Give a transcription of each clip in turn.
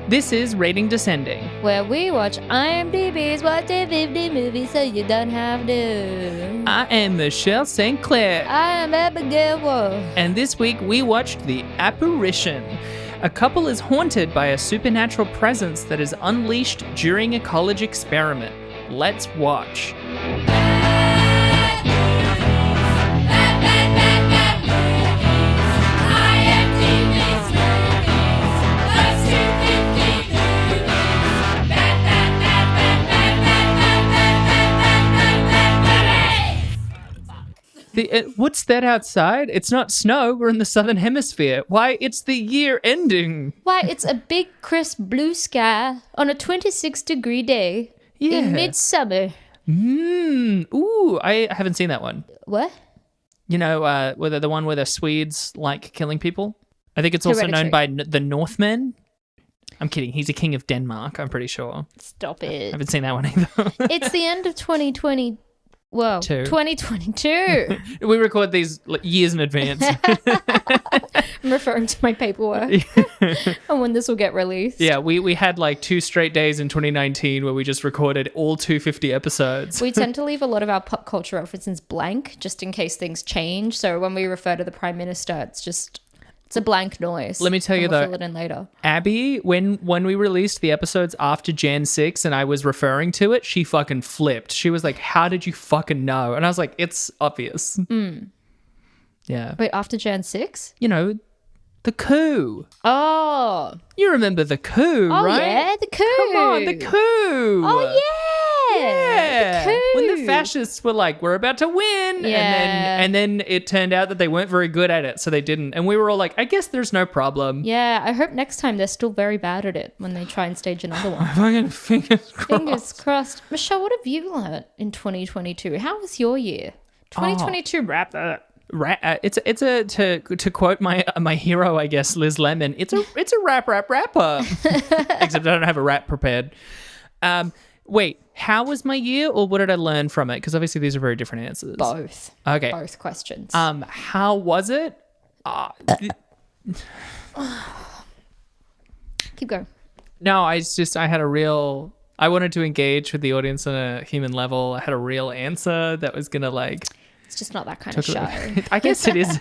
This is Rating Descending, where we watch IMDb's What the 50 movies so you don't have to. I am Michelle St. Clair. I am Abigail. And this week we watched The Apparition. A couple is haunted by a supernatural presence that is unleashed during a college experiment. Let's watch. What's that outside? It's not snow. We're in the southern hemisphere. Why, it's the year ending. Why, it's a big, crisp blue sky on a 26-degree day in midsummer. Ooh, I haven't seen that one. What? You know, whether the one where the Swedes like killing people? I think it's also known by the Northmen. I'm kidding. He's a king of Denmark, I'm pretty sure. Stop it. I haven't seen that one either. It's the end of 2020. Whoa, 2022. We record these years in advance. I'm referring to my paperwork and when this will get released. Yeah, we had like 2 straight days in 2019 where we just recorded all 250 episodes. We tend to leave a lot of our pop culture references blank just in case things change. So when we refer to the Prime Minister, it's a blank noise. Let me tell you though, fill it in later. Abby, when we released the episodes after Jan 6 and I was referring to it, she fucking flipped. She was like, how did you fucking know? And I was like, it's obvious. Yeah. Wait, after Jan 6? You know, the coup. Oh. You remember the coup, right? Oh, yeah, the coup. Come on, the coup. Oh, yeah. Yeah. The coup. When the fascists were like, we're about to win. Yeah. And then it turned out that they weren't very good at it, so they didn't. And we were all like, I guess there's no problem. Yeah, I hope next time they're still very bad at it when they try and stage another one. Fucking fingers crossed. Fingers crossed. Michelle, what have you learned in 2022? How was your year? 2022 wrap that. It's a to quote my hero, I guess, Liz Lemon. It's a rap up. Except I don't have a rap prepared. Wait, how was my year, or what did I learn from it? Because obviously these are very different answers. Both. Okay. Both questions. How was it? Keep going. No, I wanted to engage with the audience on a human level. I had a real answer that was gonna like. It's just not that kind of show. I guess it is.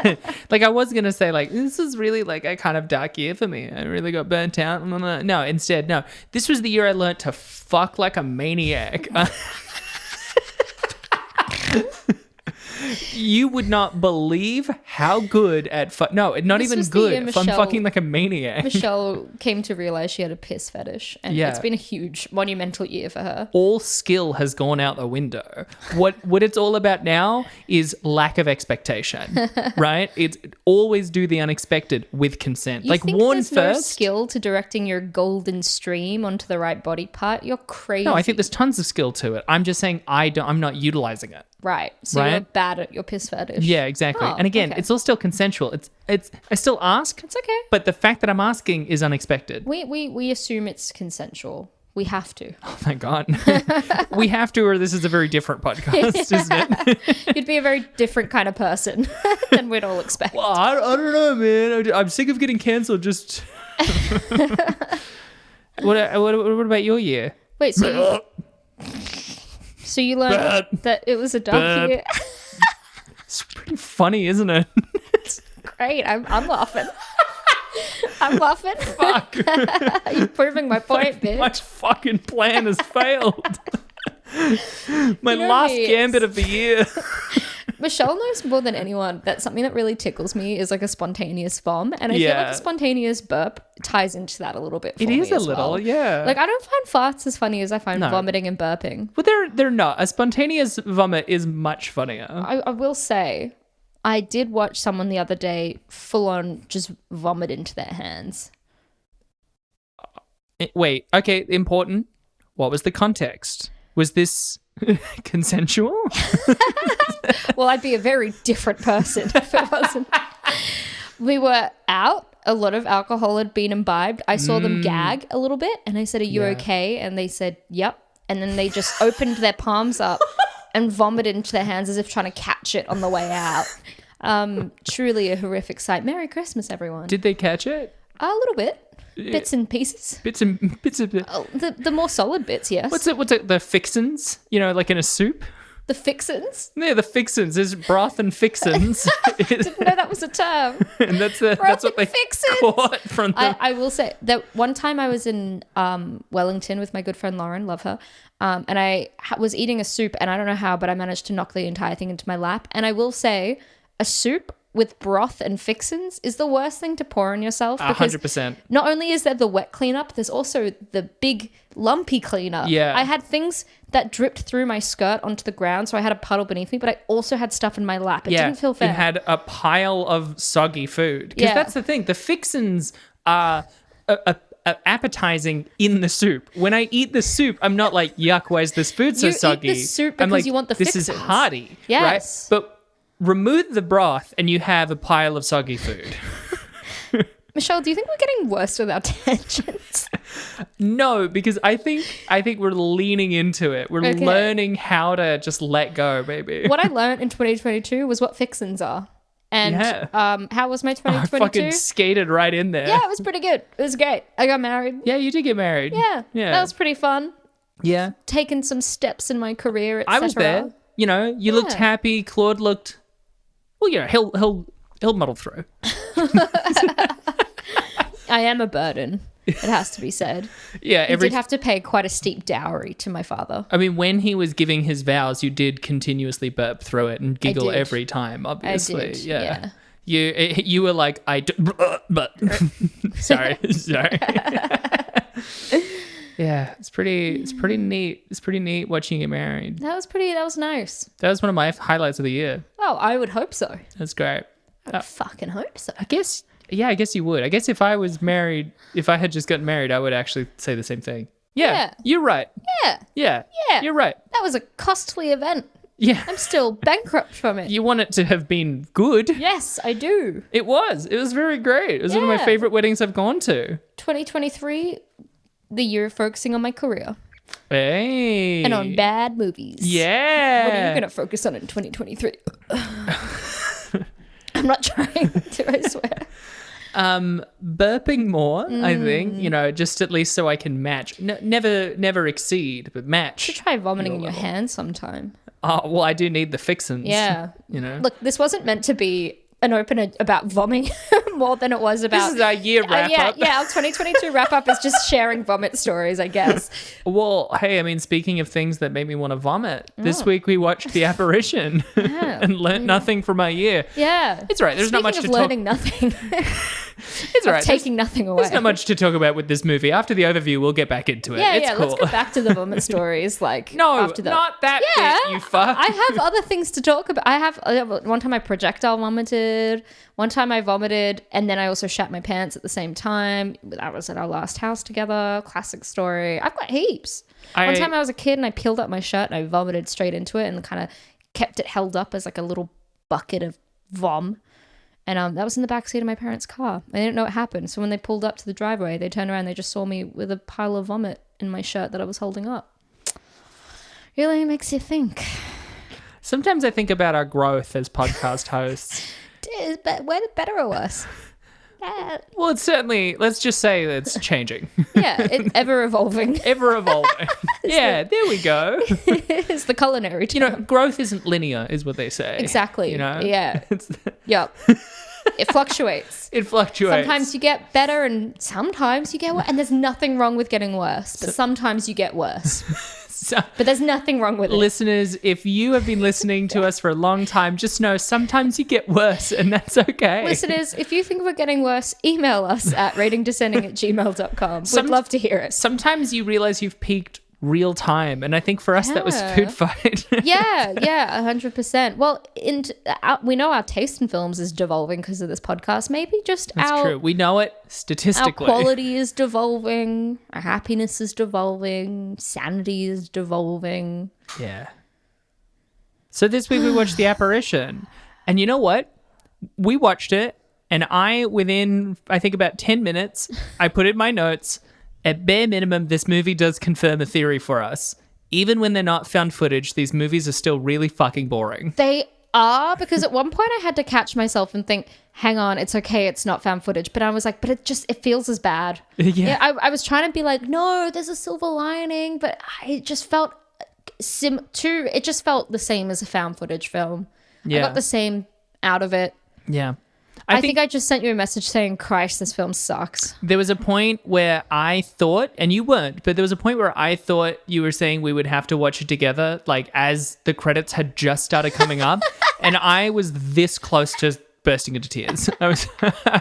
Like, I was going to say, like, this is really, like, a kind of dark year for me. I really got burnt out. No, instead, no. This was the year I learned to fuck like a maniac. You would not believe how good at not This even was the good. year I'm fucking like a maniac. Michelle came to realize she had a piss fetish, and it's been a huge, monumental year for her. All skill has gone out the window. What it's all about now is lack of expectation, right? It's always do the unexpected with consent. You like think warn there's first. No skill to directing your golden stream onto the right body part? You're crazy. No, I think there's tons of skill to it. I'm just saying I'm not utilizing it. Right. So you're bad at your piss fetish. Yeah, exactly. And again, it's all still consensual. It's I still ask. It's okay. But the fact that I'm asking is unexpected. We assume it's consensual. We have to. Oh my God. We have to, or this is a very different podcast, isn't it? You'd be a very different kind of person than we'd all expect. Well, I don't know, man. I'm sick of getting cancelled. Just what about your year? Wait, so you learned that it was a dark year. It's pretty funny, isn't it? It's great. I'm laughing. I'm laughing. Fuck. You're proving my point, bitch. My fucking plan has failed. My last gambit of the year. Michelle knows more than anyone that something that really tickles me is like a spontaneous vom. And I feel like a spontaneous burp ties into that a little bit for me. It is a little, well. yeah. Like, I don't find farts as funny as I find vomiting and burping. Well, they're not. A spontaneous vomit is much funnier. I will say, I did watch someone the other day full on just vomit into their hands. Wait, okay, important. What was the context? Was this consensual? Well, I'd be a very different person if it wasn't. We were out. A lot of alcohol had been imbibed. I saw them gag a little bit and I said, are you okay? And they said, yep. And then they just opened their palms up and vomited into their hands as if trying to catch it on the way out. Truly a horrific sight. Merry Christmas, everyone. Did they catch it? A little bit. Bits and pieces. Bits of Oh, the more solid bits, yes. What's it? The fixins? You know, like in a soup? The fixins? Yeah, the fixins. There's broth and fixins. Didn't know that was a term. And that's what they fixins. caught from the... I will say that one time I was in Wellington with my good friend Lauren, love her, and I was eating a soup, and I don't know how, but I managed to knock the entire thing into my lap. And I will say, a soup with broth and fixins is the worst thing to pour on yourself. 100%. Not only is there the wet cleanup, there's also the big lumpy cleanup. Yeah. I had things that dripped through my skirt onto the ground, so I had a puddle beneath me, but I also had stuff in my lap. It didn't feel fair. You had a pile of soggy food. Because that's the thing. The fixins are appetizing in the soup. When I eat the soup, I'm not like, yuck, why is this food so soggy? You eat the soup because I'm like, you want the fixins. This is hearty. Yes. Right? But remove the broth and you have a pile of soggy food. Michelle, do you think we're getting worse with our tangents? No, because I think we're leaning into it. We're learning how to just let go, baby. What I learned in 2022 was what fixins are. And how was my 2022? I fucking skated right in there. Yeah, it was pretty good. It was great. I got married. Yeah, you did get married. Yeah. That was pretty fun. Yeah. Taking some steps in my career, etc. I was there. You know, you looked happy. Claude looked... Well, you know, he'll muddle through. I am a burden. It has to be said. Yeah, You did have to pay quite a steep dowry to my father. I mean, when he was giving his vows, you did continuously burp through it and giggle every time. Obviously, I did, yeah. You were like, but sorry. Yeah, it's pretty neat. It's pretty neat watching you get married. That was nice. That was one of my highlights of the year. Oh, I would hope so. That's great. I would fucking hope so. I guess you would. I guess if I was married, if I had just gotten married, I would actually say the same thing. Yeah. You're right. Yeah. You're right. That was a costly event. Yeah. I'm still bankrupt from it. You want it to have been good. Yes, I do. It was. It was very great. It was one of my favorite weddings I've gone to. 2023, the year focusing on my career. Hey. And on bad movies. Yeah. What are you going to focus on in 2023? I'm not trying to, I swear. Burping more, I think, you know, just at least so I can match. Never exceed, but match. You should try vomiting in your hand sometime. Oh, well, I do need the fixins. Yeah. You know. Look, this wasn't meant to be an opener about vomiting more than it was about... This is our year wrap-up. Yeah, our 2022 wrap-up is just sharing vomit stories, I guess. Well, hey, I mean, speaking of things that made me want to vomit, this week we watched The Apparition and learnt nothing from our year. Yeah. It's right. There's not much to talk... learning nothing. It's right. Taking nothing away. There's not much to talk about with this movie. After the overview, we'll get back into it. It's cool. Let's go back to the vomit stories. After that. Not that bit, you fuck. I have other things to talk about. I have one time I projectile vomited. One time I vomited, and then I also shat my pants at the same time. That was at our last house together. Classic story. I've got heaps. One time I was a kid and I peeled up my shirt and I vomited straight into it and kind of kept it held up as like a little bucket of vom. And that was in the backseat of my parents' car. I didn't know what happened. So when they pulled up to the driveway, they turned around, they just saw me with a pile of vomit in my shirt that I was holding up. Really makes you think. Sometimes I think about our growth as podcast hosts. We're better or worse? Well, it's certainly, let's just say that it's changing. Yeah, it's ever evolving. Ever evolving. Yeah, there we go. It's the culinary term. You know, growth isn't linear, is what they say. Exactly. You know? Yeah. Yep. It fluctuates. It fluctuates. Sometimes you get better and sometimes you get worse. And there's nothing wrong with getting worse, but sometimes you get worse. But there's nothing wrong with it. Listeners, if you have been listening to us for a long time, just know sometimes you get worse and that's okay. Listeners, if you think we're getting worse, email us at ratingdescending@gmail.com. We'd love to hear it. Sometimes you realize you've peaked real time, and I think for us that was Food Fight. Yeah 100%. Well, we know our taste in films is devolving because of this podcast. Maybe just that's true. We know it statistically. Our quality is devolving, our happiness is devolving, sanity is devolving. Yeah. So this week we watched The Apparition, and you know what, we watched it, and within I think about 10 minutes I put in my notes, at bare minimum, this movie does confirm a theory for us. Even when they're not found footage, these movies are still really fucking boring. They are, because at one point I had to catch myself and think, hang on, it's okay, it's not found footage. But I was like, but it feels as bad. Yeah. I was trying to be like, no, there's a silver lining, but it just felt it just felt the same as a found footage film. Yeah. I got the same out of it. Yeah. I think I just sent you a message saying, Christ, this film sucks. There was a point where I thought, and you weren't, but there was a point where I thought you were saying we would have to watch it together, like as the credits had just started coming up. And I was this close to bursting into tears. I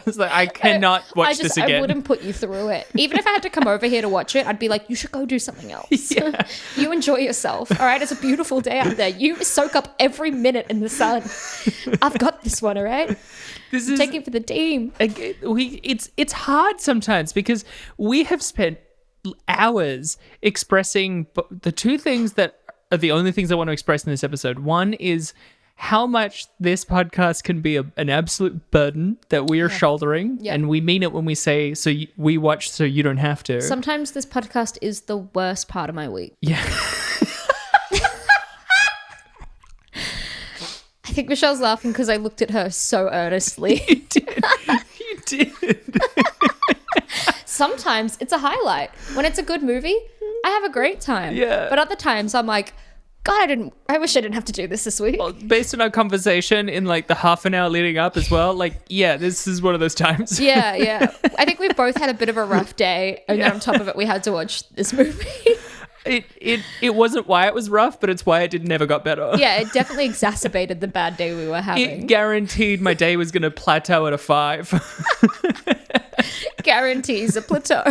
was like, I cannot watch this again. I wouldn't put you through it. Even if I had to come over here to watch it, I'd be like, you should go do something else. Yeah. You enjoy yourself. All right. It's a beautiful day out there. You soak up every minute in the sun. I've got this one. All right. This is take it for the team. It's hard sometimes because we have spent hours expressing the two things that are the only things I want to express in this episode. One is how much this podcast can be an absolute burden that we are shouldering. Yeah. And we mean it when we say, we watch so you don't have to. Sometimes this podcast is the worst part of my week. Yeah. I think Michelle's laughing because I looked at her so earnestly. You did. You did. Sometimes it's a highlight. When it's a good movie, I have a great time. Yeah. But other times I'm like, God, I wish I didn't have to do this week. Well, based on our conversation in like the half an hour leading up as well, like, yeah, this is one of those times. Yeah. I think we've both had a bit of a rough day. And then on top of it, we had to watch this movie. It wasn't why it was rough, but it's why it never got better. Yeah, it definitely exacerbated the bad day we were having. It guaranteed my day was going to plateau at a 5. Guarantees a plateau.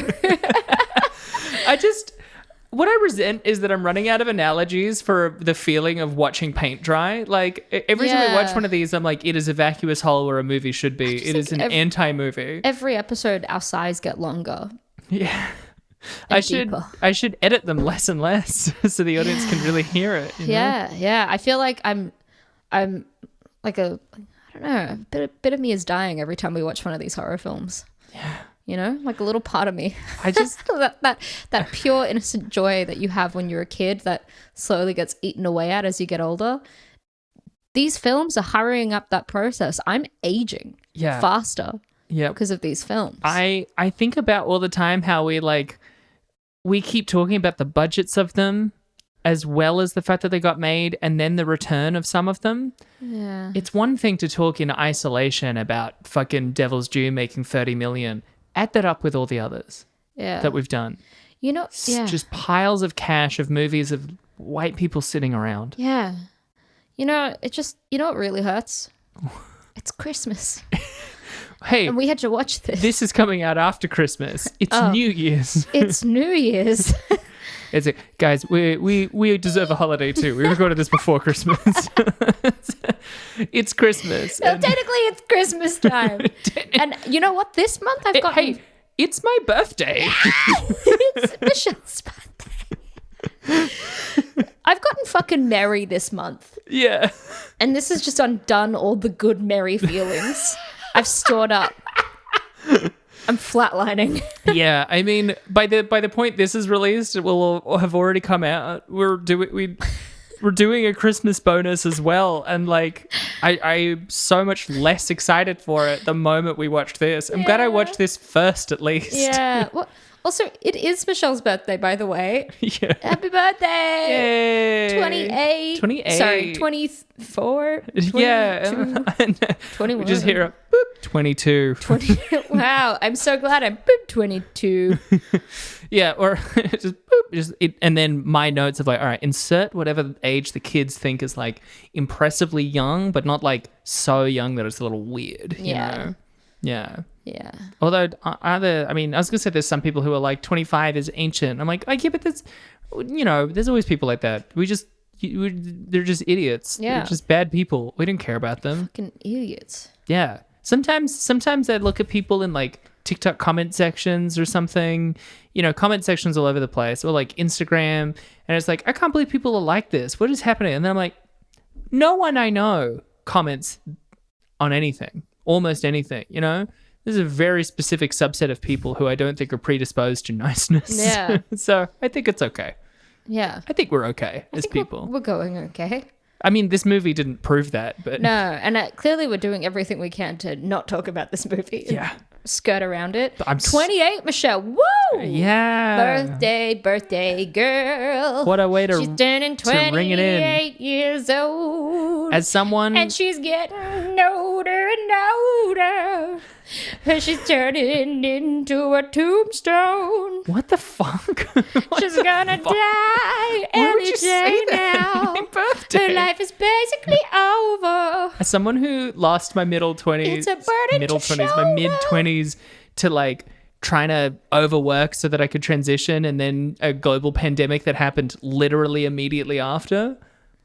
What I resent is that I'm running out of analogies for the feeling of watching paint dry. Like every time I watch one of these, I'm like, it is a vacuous hole where a movie should be. It is an anti-movie. Every episode, our sighs get longer. Yeah. I should edit them less and less so the audience can really hear it. You know? Yeah. I feel like I'm like I don't know, a bit of me is dying every time we watch one of these horror films. Yeah. You know, like a little part of me. I just that pure innocent joy that you have when you're a kid that slowly gets eaten away at as you get older. These films are hurrying up that process. I'm aging faster because of these films. I think about all the time how we keep talking about the budgets of them as well as the fact that they got made and then the return of some of them. Yeah. It's one thing to talk in isolation about fucking Devil's Due making 30 million. Add that up with all the others that we've done. You know, just piles of cash of movies of white people sitting around. Yeah. You know, what really hurts? It's Christmas. Hey, and we had to watch this. This is coming out after Christmas. It's New Year's. It's New Year's. Guys, we deserve a holiday too. We recorded this before Christmas. It's Christmas. So technically it's Christmas time. And you know what? This month I've got... Hey, it's my birthday. It's Michelle's birthday. I've gotten fucking merry this month. Yeah. And this has just undone all the good merry feelings I've stored up. I'm flatlining. Yeah, I mean, by the point this is released, it will have already come out. We're doing a Christmas bonus as well, and like I'm so much less excited for it the moment we watched this. I'm glad I watched this first, at least. Yeah. Well, also, it is Michelle's birthday, by the way. Yeah. Happy birthday! Yay! 28. 28. Sorry, 24. 22, yeah. 21. We just hear a boop. 22. 20. Wow, I'm so glad I'm boop 22. Yeah, or just boop, and then my notes of like, all right, insert whatever age the kids think is like impressively young, but not like so young that it's a little weird. You know? Yeah. Yeah. Although, I was going to say there's some people who are like 25 is ancient. I'm like, yeah, but there's always people like that. They're just idiots. Yeah. They're just bad people. We don't care about them. Fucking idiots. Yeah. Sometimes I look at people in like TikTok comment sections or something, comment sections all over the place, or like Instagram. And it's like, I can't believe people are like this. What is happening? And then I'm like, no one I know comments on anything, almost anything, There's a very specific subset of people who I don't think are predisposed to niceness. Yeah. So I think it's okay. Yeah. I think we're okay as people. We're going okay. I mean, this movie didn't prove that, but No, and clearly we're doing everything we can to not talk about this movie. Yeah. Skirt around it. I'm 28, Michelle. Woo! Yeah. Birthday girl. What a way She's turning to ring it in. 28 years old. As someone... And she's getting older and older. And she's turning into a tombstone. What the fuck? She's gonna die Why would any you day say that on now. my birthday? Her life is basically over. As someone who lost my middle 20s, It's a burden to my shoulder. mid 20s to like trying to overwork so that I could transition, and then a global pandemic that happened literally immediately after.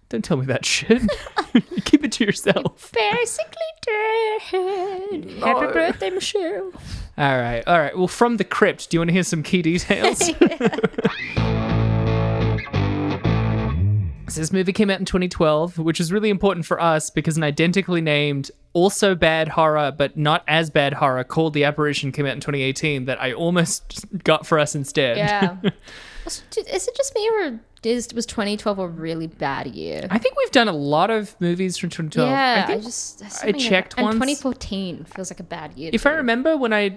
Don't tell me that shit. Keep it to yourself. Basically dead. No. Happy birthday, Michelle. All right. Well, from the crypt, do you want to hear some key details? So this movie came out in 2012, which is really important for us because an identically named, also bad horror, but not as bad horror called The Apparition came out in 2018 that I almost got for us instead. Yeah. Is it just me, or was 2012 a really bad year? I think we've done a lot of movies from 2012. Yeah, I checked and once. 2014 feels like a bad year. If I remember when I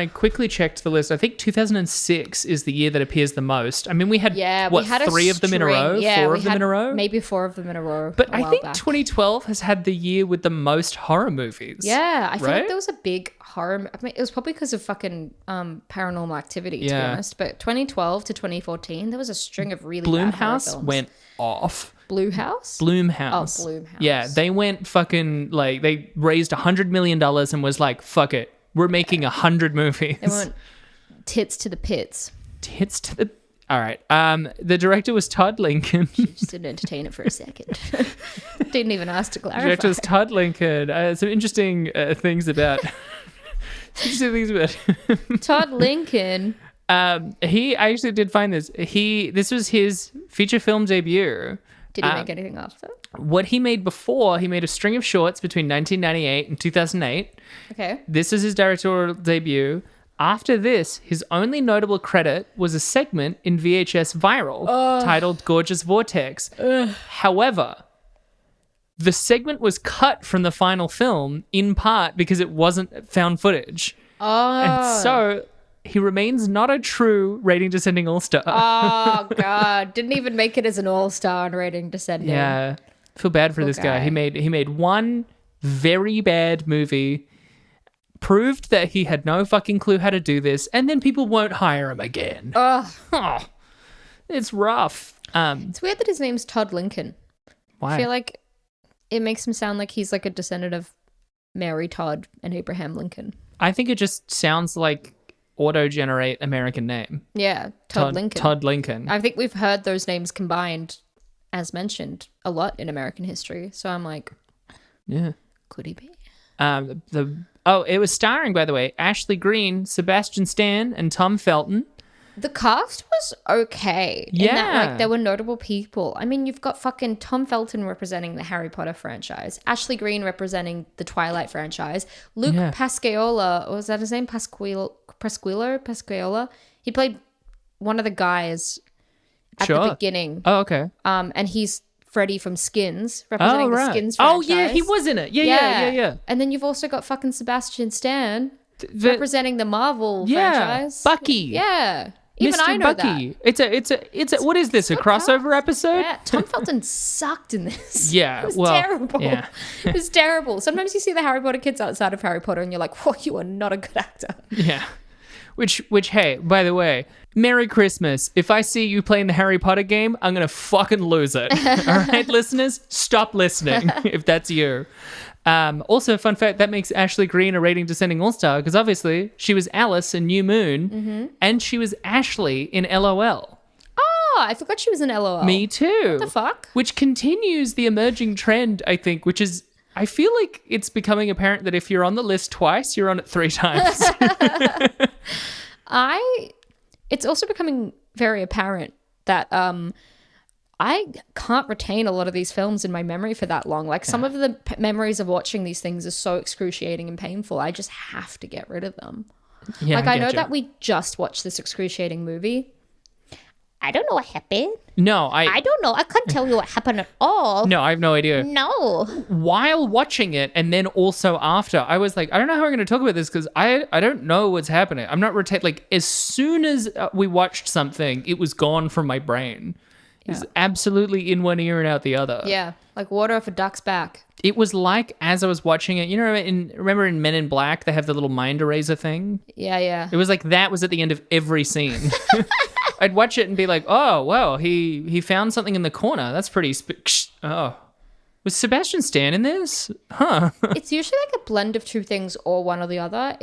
quickly checked the list, I think 2006 is the year that appears the most. I mean, we had we had three of them in a row, four of them in a row, maybe 4 of them in a row. But I think back. 2012 has had the year with the most horror movies. Yeah, I feel right? like there was a big horror. I mean, it was probably because of fucking Paranormal Activity, to be honest. But 2012 to 2014, there was a string of really bad horror Blumhouse films. went off. Blumhouse? Blumhouse. Oh, Blumhouse. Yeah, they went fucking like they raised $100 million and was like, "Fuck it, we're making 100 movies." They went tits to the pits. Tits to the. All right. The director was Todd Lincoln. Just didn't entertain it for a second. Didn't even ask to clarify. The director was Todd Lincoln. Some interesting things about. Todd Lincoln. He I actually did find this. This was his feature film debut. Did he make anything after? What he made before, he made a string of shorts between 1998 and 2008. Okay. This is his directorial debut. After this, his only notable credit was a segment in VHS Viral titled Gorgeous Vortex. However, the segment was cut from the final film in part because it wasn't found footage. And so he remains not a true Rating Descending All-Star. Oh, God. Didn't even make it as an all-star on Rating Descending. Yeah. Feel bad for this guy. He made one very bad movie, proved that he had no fucking clue how to do this, and then people won't hire him again. Oh, it's rough. It's weird that his name's Todd Lincoln. Why? I feel like it makes him sound like he's like a descendant of Mary Todd and Abraham Lincoln. I think it just sounds like auto-generate American name. Yeah, Todd Lincoln. Todd Lincoln. I think we've heard those names combined, as mentioned, a lot in American history. So I'm like, yeah. could he be? It was starring, by the way, Ashley Greene, Sebastian Stan, and Tom Felton. The cast was okay. Yeah. In that, like, there were notable people. I mean, you've got fucking Tom Felton representing the Harry Potter franchise, Ashley Greene representing the Twilight franchise, Luke Pasquiola, was that his name? Pasquiola? He played one of the guys at the beginning. Oh, okay. And he's Freddy from Skins, representing the Skins franchise. Oh, yeah, he was in it. Yeah. And then you've also got fucking Sebastian Stan representing the Marvel franchise. Bucky. Yeah. Even Mr. I know Bucky. that. It's a what is this? A crossover episode? Yeah, Tom Felton sucked in this. Yeah, it was terrible. Yeah. It was terrible. Sometimes you see the Harry Potter kids outside of Harry Potter and you're like, whoa, you are not a good actor. Yeah. Which, hey, by the way, Merry Christmas. If I see you playing the Harry Potter game, I'm going to fucking lose it. All right, listeners? Stop listening if that's you. Also, fun fact, that makes Ashley Greene a Rating Descending All-Star because obviously she was Alice in New Moon and she was Ashley in LOL. Oh, I forgot she was in LOL. Me too. What the fuck? Which continues the emerging trend, I think, which is, I feel like it's becoming apparent that if you're on the list twice, you're on it 3 times. It's also becoming very apparent that I can't retain a lot of these films in my memory for that long. Like some of the memories of watching these things are so excruciating and painful. I just have to get rid of them. Yeah, like I know that we just watched this excruciating movie. I don't know what happened. No, I don't know. I couldn't tell you what happened at all. No, I have no idea. No. While watching it and then also after, I was like, I don't know how we're going to talk about this because I don't know what's happening. I'm not like as soon as we watched something, it was gone from my brain. It was absolutely in one ear and out the other. Yeah, like water off a duck's back. It was like as I was watching it, remember in Men in Black, they have the little mind eraser thing? Yeah. It was like that was at the end of every scene. I'd watch it and be like, oh, well, he found something in the corner. That's pretty... oh. Was Sebastian Stan in this? Huh. It's usually like a blend of two things or one or the other.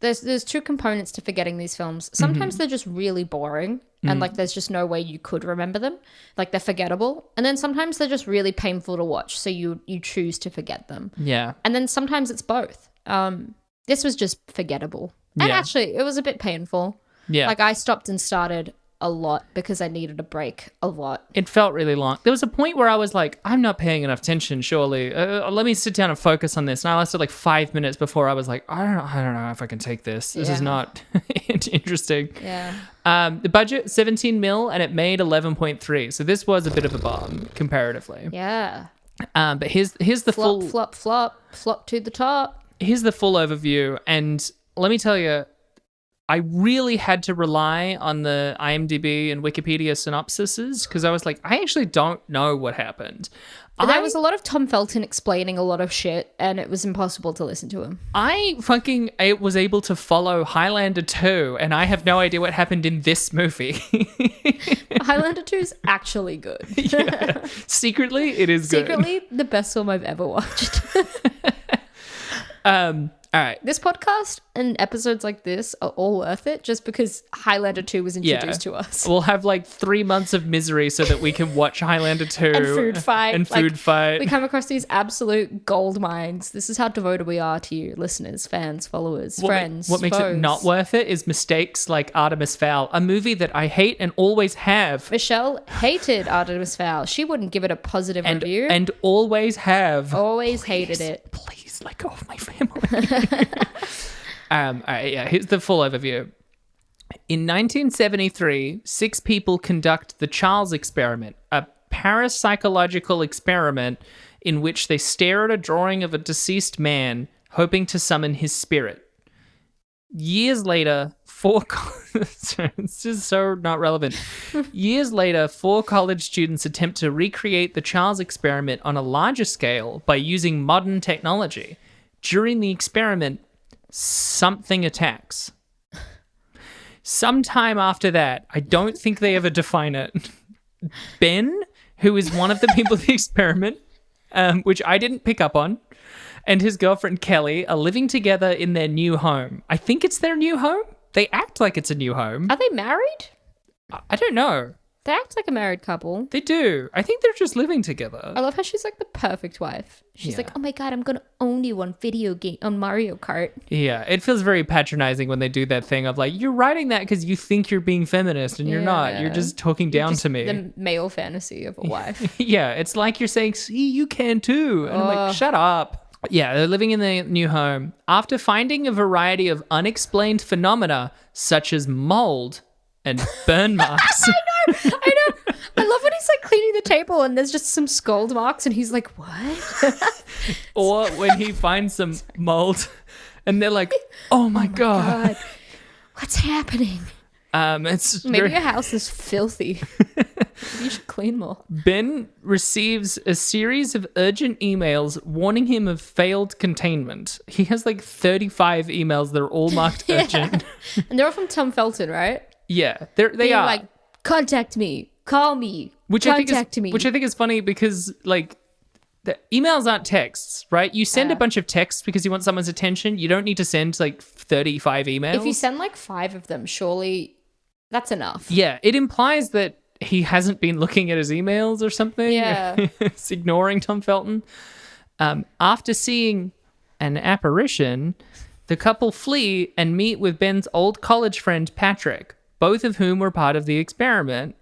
There's two components to forgetting these films. Sometimes they're just really boring and like there's just no way you could remember them. Like they're forgettable. And then sometimes they're just really painful to watch, so you choose to forget them. Yeah. And then sometimes it's both. This was just forgettable. And actually, it was a bit painful. Yeah. Like I stopped and started a lot because I needed a break a lot. It felt really long. There was a point where I was like, I'm not paying enough attention, surely. Let me sit down and focus on this. And I lasted like 5 minutes before I was like, I don't know if I can take this. This is not interesting. Yeah. The budget, 17 mil, and it made 11.3. So this was a bit of a bomb comparatively. Yeah. But here's the full... Flop to the top. Here's the full overview. And let me tell you, I really had to rely on the IMDb and Wikipedia synopsises because I was like, I actually don't know what happened. There was a lot of Tom Felton explaining a lot of shit, and it was impossible to listen to him. I was able to follow Highlander 2, and I have no idea what happened in this movie. Highlander 2 is actually good. Yeah. Secretly, it is good. Secretly, the best film I've ever watched. All right. This podcast and episodes like this are all worth it just because Highlander 2 was introduced to us. We'll have like 3 months of misery so that we can watch Highlander 2. And Food Fight. And Food Fight. We come across these absolute gold mines. This is how devoted we are to you, listeners, fans, followers, friends, What makes it not worth it is mistakes like Artemis Fowl, a movie that I hate and always have. Michelle hated Artemis Fowl. She wouldn't give it a positive review. And always have. Always hated it. Please let go of my family. All right, here's the full overview. In 1973, 6 people conduct the Charles experiment, a parapsychological experiment in which they stare at a drawing of a deceased man, hoping to summon his spirit. Years later, it's just so not relevant. Years later, 4 college students attempt to recreate the Charles experiment on a larger scale by using modern technology. During the experiment, something attacks. Sometime after that, I don't think they ever define it. Ben, who is one of the people in the experiment, which I didn't pick up on, and his girlfriend Kelly are living together in their new home. I think it's their new home. They act like it's a new home. Are they married? I don't know. They act like a married couple. They do. I think they're just living together. I love how she's like the perfect wife. She's like, oh my God, I'm going to own you on on Mario Kart. Yeah, it feels very patronizing when they do that thing of like, you're writing that because you think you're being feminist and you're not. You're just talking down to me. The male fantasy of a wife. Yeah, it's like you're saying, see, you can too. And I'm like, shut up. Yeah, they're living in their new home. After finding a variety of unexplained phenomena, such as mold and burn marks. I know. I love when he's like cleaning the table and there's just some scald marks and he's like, what? Or when he finds some mold and they're like, oh my God. What's happening? It's Maybe your house is filthy. You should clean more. Ben receives a series of urgent emails warning him of failed containment. He has like 35 emails that are all marked urgent. And they're all from Tom Felton, right? Yeah, they are. Like, contact me, call me, Which I think is funny because like the emails aren't texts, right? You send a bunch of texts because you want someone's attention. You don't need to send like 35 emails. If you send like 5 of them, surely that's enough. Yeah, it implies that he hasn't been looking at his emails or something. Yeah. It's ignoring Tom Felton. After seeing an apparition, the couple flee and meet with Ben's old college friend, Patrick, both of whom were part of the experiment.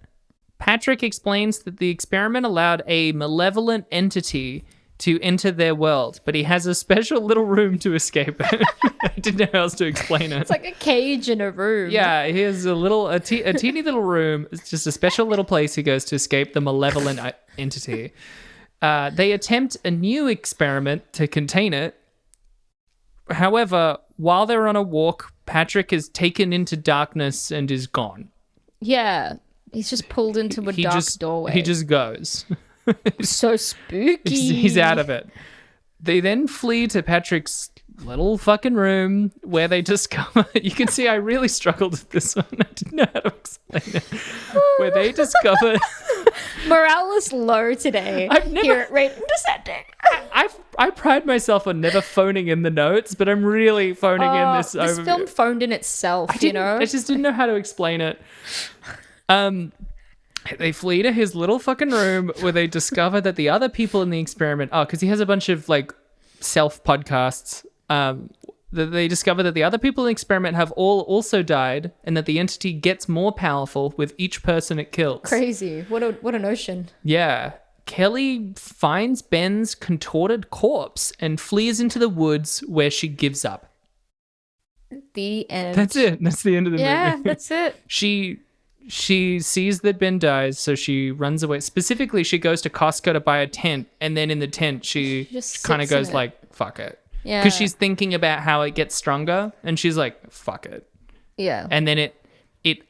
Patrick explains that the experiment allowed a malevolent entity to enter their world, but he has a special little room to escape it. I didn't know how else to explain it. It's like a cage in a room. Yeah, he has a teeny little room. It's just a special little place he goes to escape the malevolent entity. They attempt a new experiment to contain it. However, while they're on a walk, Patrick is taken into darkness and is gone. Yeah, he's just pulled into a dark doorway. He just goes. So spooky. He's out of it. They then flee to Patrick's little fucking room where they discover... You can see I really struggled with this one. I didn't know how to explain it. Where they discover... Morale is low today. Here at Rate and Descending. I pride myself on never phoning in the notes, but I'm really phoning in this overview. This film phoned in itself, you know? I just didn't know how to explain it. They flee to his little fucking room where they discover that the other people in the experiment... Oh, because he has a bunch of, like, self-podcasts. They discover that the other people in the experiment have all also died and that the entity gets more powerful with each person it kills. Crazy. What a notion. Yeah. Kelly finds Ben's contorted corpse and flees into the woods where she gives up. The end. That's it. That's the end of the movie. Yeah, that's it. She sees that Ben dies, so she runs away. Specifically, she goes to Costco to buy a tent, and then in the tent, she kind of goes like, fuck it. Yeah. Because she's thinking about how it gets stronger, and she's like, fuck it. Yeah. And then it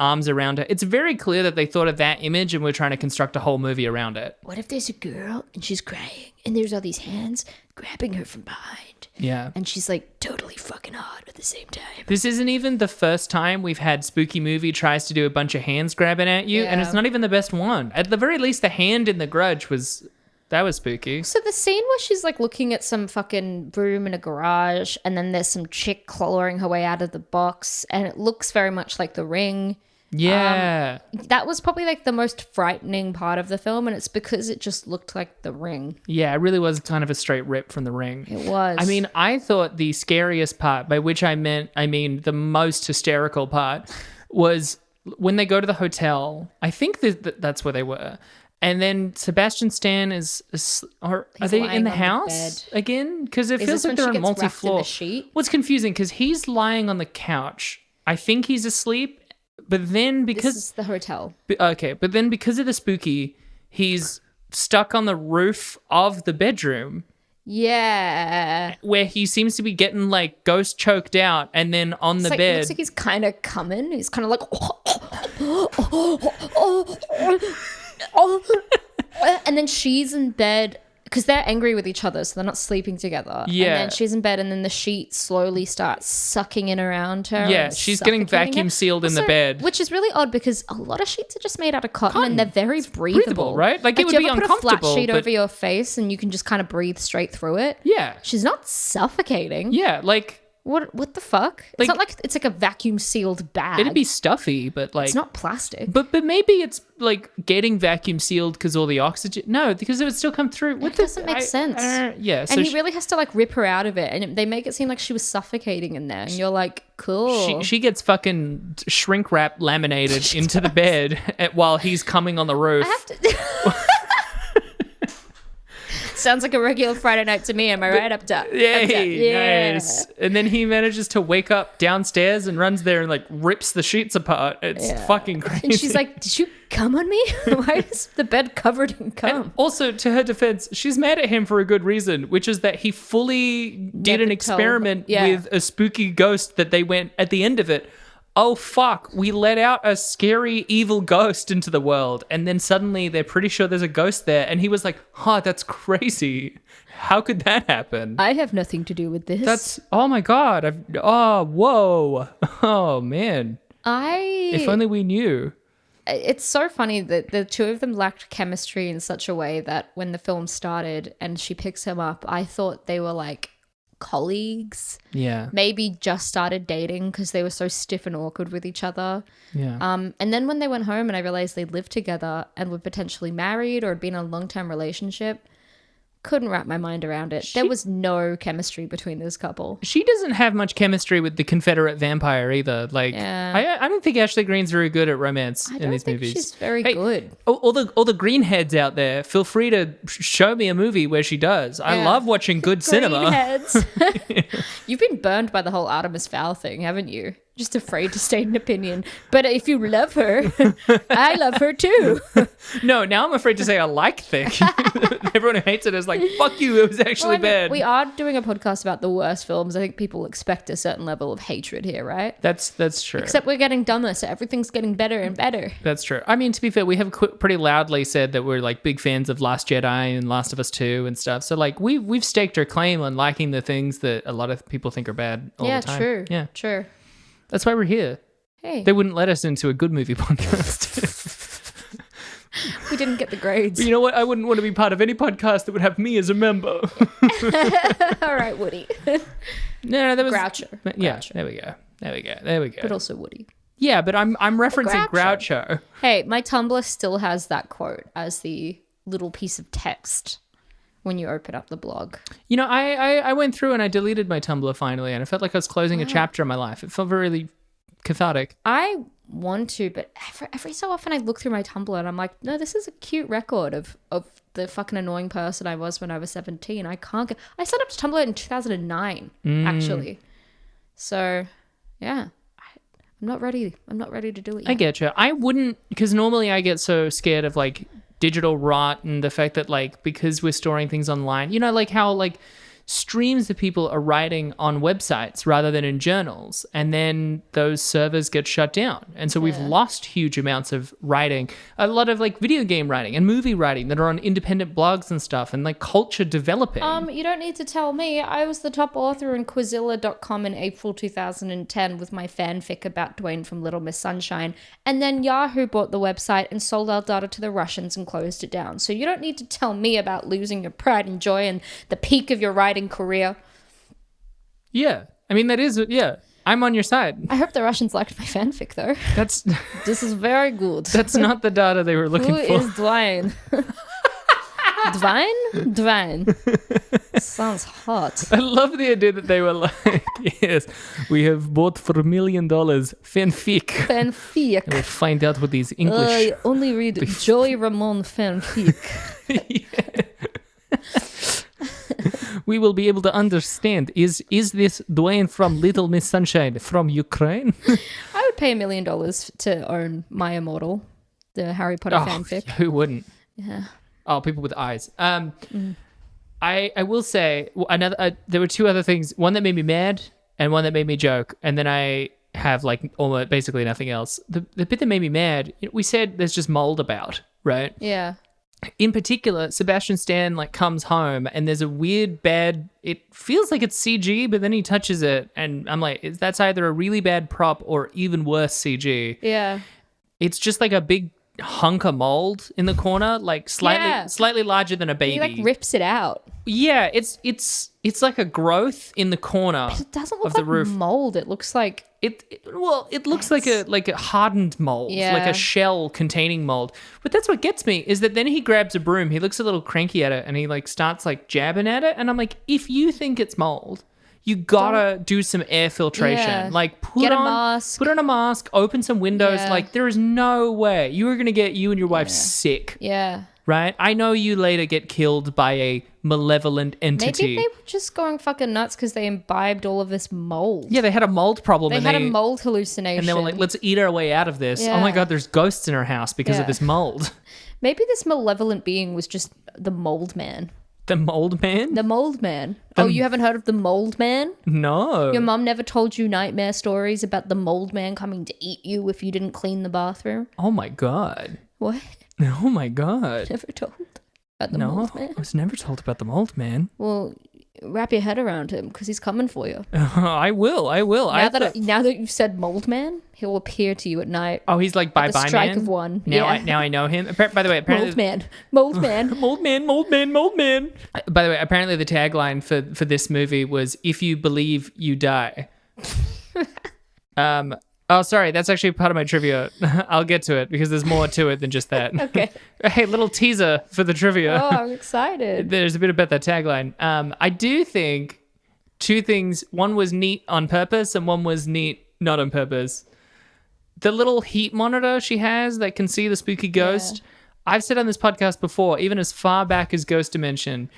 arms around her. It's very clear that they thought of that image and we're trying to construct a whole movie around it. What if there's a girl and she's crying and there's all these hands grabbing her from behind? Yeah. And she's like totally fucking hot at the same time. This isn't even the first time we've had spooky movie tries to do a bunch of hands grabbing at you, and it's not even the best one. At the very least, the hand in The Grudge was spooky. So the scene where she's like looking at some fucking room in a garage, and then there's some chick clawing her way out of the box, and it looks very much like The Ring. Yeah. That was probably like the most frightening part of the film, and it's because it just looked like The Ring. Yeah, it really was kind of a straight rip from The Ring. It was. I mean, I thought the scariest part, by which I mean the most hysterical part, was when they go to the hotel. I think that's where they were. And then Sebastian Stan are they in the house again? Because it feels like they're on multi-floor. What's confusing, because he's lying on the couch. I think he's asleep, but then because... This is the hotel. Okay, but then because of the spooky, he's stuck on the roof of the bedroom. Yeah. Where he seems to be getting like ghost choked out, and then on the bed. It looks like he's kind of coming. He's kind of like... and then she's in bed because they're angry with each other, so they're not sleeping together. Yeah. And then she's in bed, and then the sheet slowly starts sucking in around her. Yeah, she's getting vacuum sealed in the bed. Which is really odd because a lot of sheets are just made out of cotton. And they're very breathable. Right? Like it would be uncomfortable. Put a flat sheet over your face and you can just kind of breathe straight through it. Yeah. She's not suffocating. Yeah, like... What the fuck? It's not like it's like a vacuum sealed bag. It'd be stuffy, but like... It's not plastic. But maybe it's like getting vacuum sealed because all the oxygen... No, because it would still come through. It doesn't make sense. Yeah. And he really has to like rip her out of it. And they make it seem like she was suffocating in there. And you're like, cool. She gets fucking shrink wrap laminated into the bed while he's coming on the roof. I have to... Sounds like a regular Friday night to me. Am I right? Up top. Yeah, nice. And then he manages to wake up downstairs and runs there and like rips the sheets apart. It's fucking crazy. And she's like, "Did you come on me? Why is the bed covered in cum?" And also, to her defense, she's mad at him for a good reason, which is that he fully did an experiment with a spooky ghost that they went at the end of it. Oh, fuck, we let out a scary, evil ghost into the world. And then suddenly they're pretty sure there's a ghost there. And he was like, that's crazy. How could that happen? I have nothing to do with this. Oh my God. Whoa. Oh, man. If only we knew. It's so funny that the two of them lacked chemistry in such a way that when the film started and she picks him up, I thought they were like colleagues. Yeah. Maybe just started dating because they were so stiff and awkward with each other. Yeah. And then when they went home and I realized they lived together and were potentially married or had been in a long-term relationship, Couldn't wrap my mind around it. There was no chemistry between this couple. She doesn't have much chemistry with the Confederate vampire either. Like, I don't think Ashley Greene's very good at romance in these movies. She's very good. All the greenheads out there, feel free to show me a movie where she does. I love watching good cinema. Greenheads. You've been burned by the whole Artemis Fowl thing, haven't you? Just afraid to state an opinion. But if you love her, I love her too. No, now I'm afraid to say I like things. Everyone who hates it is like, fuck you, it was actually bad. We are doing a podcast about the worst films. I think people expect a certain level of hatred here, right? That's true. Except we're getting dumber, so everything's getting better and better. That's true. I mean, to be fair, we have pretty loudly said that we're like big fans of Last Jedi and Last of Us 2 and stuff. So like we've staked our claim on liking the things that a lot of people think are bad all the time. True. Yeah, true. That's why we're here. Hey. They wouldn't let us into a good movie podcast. We didn't get the grades. But you know what? I wouldn't want to be part of any podcast that would have me as a member. All right, Woody. No, that was Groucho. Yeah, Groucho. There we go. But also Woody. Yeah, but I'm referencing Groucho. Hey, my Tumblr still has that quote as the little piece of text when you open up the blog. You know, I went through and I deleted my Tumblr finally, and I felt like I was closing a chapter in my life. It felt really cathartic. I want to, but every so often I look through my Tumblr and I'm like, no, this is a cute record of the fucking annoying person I was when I was 17. I can't get... I set up Tumblr in 2009, actually. So, yeah. I'm not ready to do it yet. I get you. I wouldn't, because normally I get so scared of like digital rot and the fact that like, because we're storing things online, you know, like how like streams of people are writing on websites rather than in journals, and then those servers get shut down, and so we've lost huge amounts of writing, a lot of like video game writing and movie writing that are on independent blogs and stuff, and like culture developing. You don't need to tell me. I was the top author in Quizilla.com in April 2010 with my fanfic about Dwayne from Little Miss Sunshine, and then Yahoo bought the website and sold our data to the Russians and closed it down. So you don't need to tell me about losing your pride and joy and the peak of your writing career. Yeah, I mean that is, yeah, I'm on your side. I hope the Russians liked my fanfic though. This is very good. That's not the data they were looking for. Who is Dwayne? Dwayne? Sounds hot. I love the idea that they were like, yes, we have bought for $1 million fanfic. Fanfic. And we'll find out what these English... I only read Joey Ramone fanfic. We will be able to understand. Is this Dwayne from Little Miss Sunshine from Ukraine? I would pay $1 million to own My Immortal, the Harry Potter fanfic. Who wouldn't? Yeah. Oh, people with eyes. I will say there were two other things. One that made me mad and one that made me joke. And then I have like almost basically nothing else. The bit that made me mad, we said there's just mold about, right? Yeah. In particular, Sebastian Stan like comes home and there's a weird bad, it feels like it's CG, but then he touches it and I'm like, that's either a really bad prop or even worse CG. Yeah. It's just like a big hunk of mold in the corner, like slightly larger than a baby. He like rips it out. Yeah, it's like a growth in the corner. But it doesn't look of like the roof. mold. It looks like it looks like a hardened mold, like a shell containing mold. But that's what gets me is that then he grabs a broom, he looks a little cranky at it, and he like starts like jabbing at it, and I'm like, if you think it's mold, you gotta do some air filtration. Yeah. Like Get a mask. Put on a mask, open some windows. Yeah. Like there is no way you are gonna get you and your wife sick. Yeah. Right? I know you later get killed by a malevolent entity. Maybe they were just going fucking nuts because they imbibed all of this mold. Yeah, they had a mold problem. They had a mold hallucination. And they were like, let's eat our way out of this. Yeah. Oh my God, there's ghosts in our house because of this mold. Maybe this malevolent being was just the Mould Man. The Mould Man? The Mould Man. Oh, you haven't heard of the Mould Man? No. Your mom never told you nightmare stories about the Mould Man coming to eat you if you didn't clean the bathroom? Oh my God. What? Oh my God. Never told about the Mould Man? I was never told about the Mould Man. Well, wrap your head around him because he's coming for you. I will. Now that you've said Mould Man, he'll appear to you at night. Oh, he's like bye-bye man? Strike of one. Now I know him. By the way, apparently... Mould Man. Mould Man. By the way, apparently the tagline for this movie was, if you believe, you die. Oh, sorry. That's actually part of my trivia. I'll get to it because there's more to it than just that. Okay. Hey, little teaser for the trivia. Oh, I'm excited. There's a bit about that tagline. I do think two things. One was neat on purpose and one was neat not on purpose. The little heat monitor she has that can see the spooky ghost. Yeah. I've said on this podcast before, even as far back as Ghost Dimension,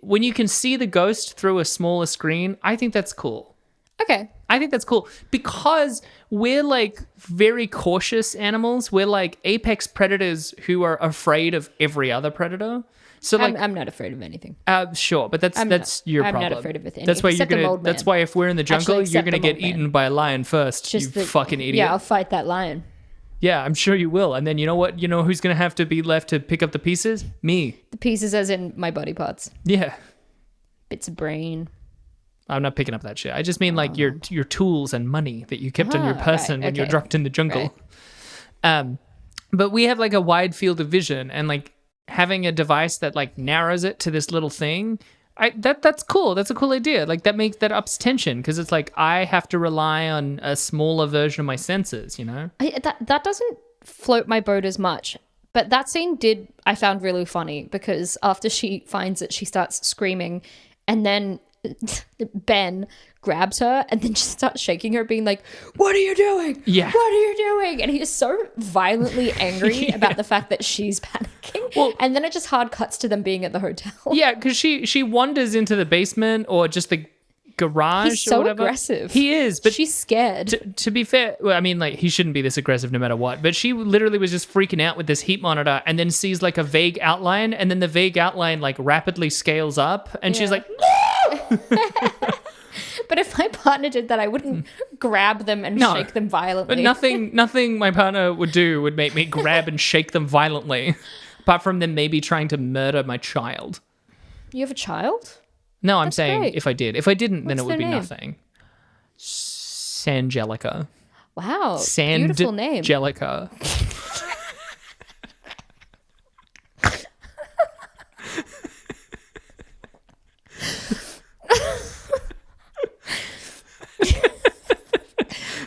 when you can see the ghost through a smaller screen, I think that's cool. Okay. I think that's cool because we're like very cautious animals. We're like apex predators who are afraid of every other predator. So like, I'm not afraid of anything. Sure, but that's your problem. I'm not afraid of anything. That's why you're gonna. Mould Man. That's why if we're in the jungle, Actually, you're gonna get Man. eaten by a lion first. Just you fucking idiot. Yeah, I'll fight that lion. Yeah, I'm sure you will. And then you know what? You know who's gonna have to be left to pick up the pieces? Me. The pieces, as in my body parts. Yeah. Bits of brain. I'm not picking up that shit. I just mean like your tools and money that you kept on your person when you're dropped in the jungle. Right. But we have like a wide field of vision, and like having a device that like narrows it to this little thing, that's cool. That's a cool idea. Like that ups tension because it's like I have to rely on a smaller version of my senses, you know? That doesn't float my boat as much. But that scene I found really funny because after she finds it, she starts screaming, and then Ben grabs her and then just starts shaking her, being like, "What are you doing? Yeah. What are you doing?" And he's so violently angry about the fact that she's panicking. Well, and then it just hard cuts to them being at the hotel. Yeah, because she wanders into the basement or just the garage. He's so or whatever. aggressive. He is, but she's scared. To be fair, well, I mean, like he shouldn't be this aggressive no matter what. But she literally was just freaking out with this heat monitor, and then sees like a vague outline, and then the vague outline like rapidly scales up, and she's like, "No!" But if my partner did that, I wouldn't grab them and shake them violently. But nothing my partner would do would make me grab and shake them violently, apart from them maybe trying to murder my child. You have a child? No, I'm That's saying great. if I did. If I didn't, then What's it would be their name? nothing. Sangelica. Wow. Beautiful name. Sangelica.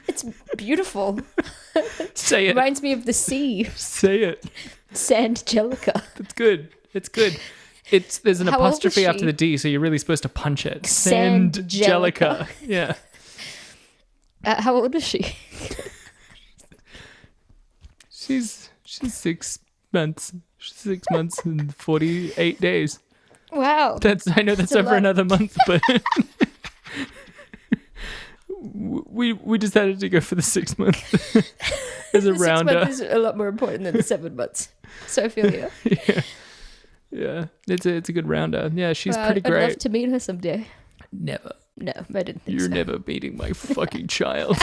It's beautiful. Say it. Reminds me of the sea. Say it. Sangelica. It's good. It's good. There's an How old is apostrophe she? after the D, so you're really supposed to punch it. Sangelica. Yeah. How old is she? She's 6 months. 6 months and 48 days. Wow. I know that's a over lot. another month, but we decided to go for the 6 months as a the rounder. 6 months is a lot more important than the 7 months. So I feel you. Yeah. It's a good rounder. Yeah, she's Well, pretty great. I'd love to meet her someday. Never. No, I didn't think You're so. never meeting my fucking child.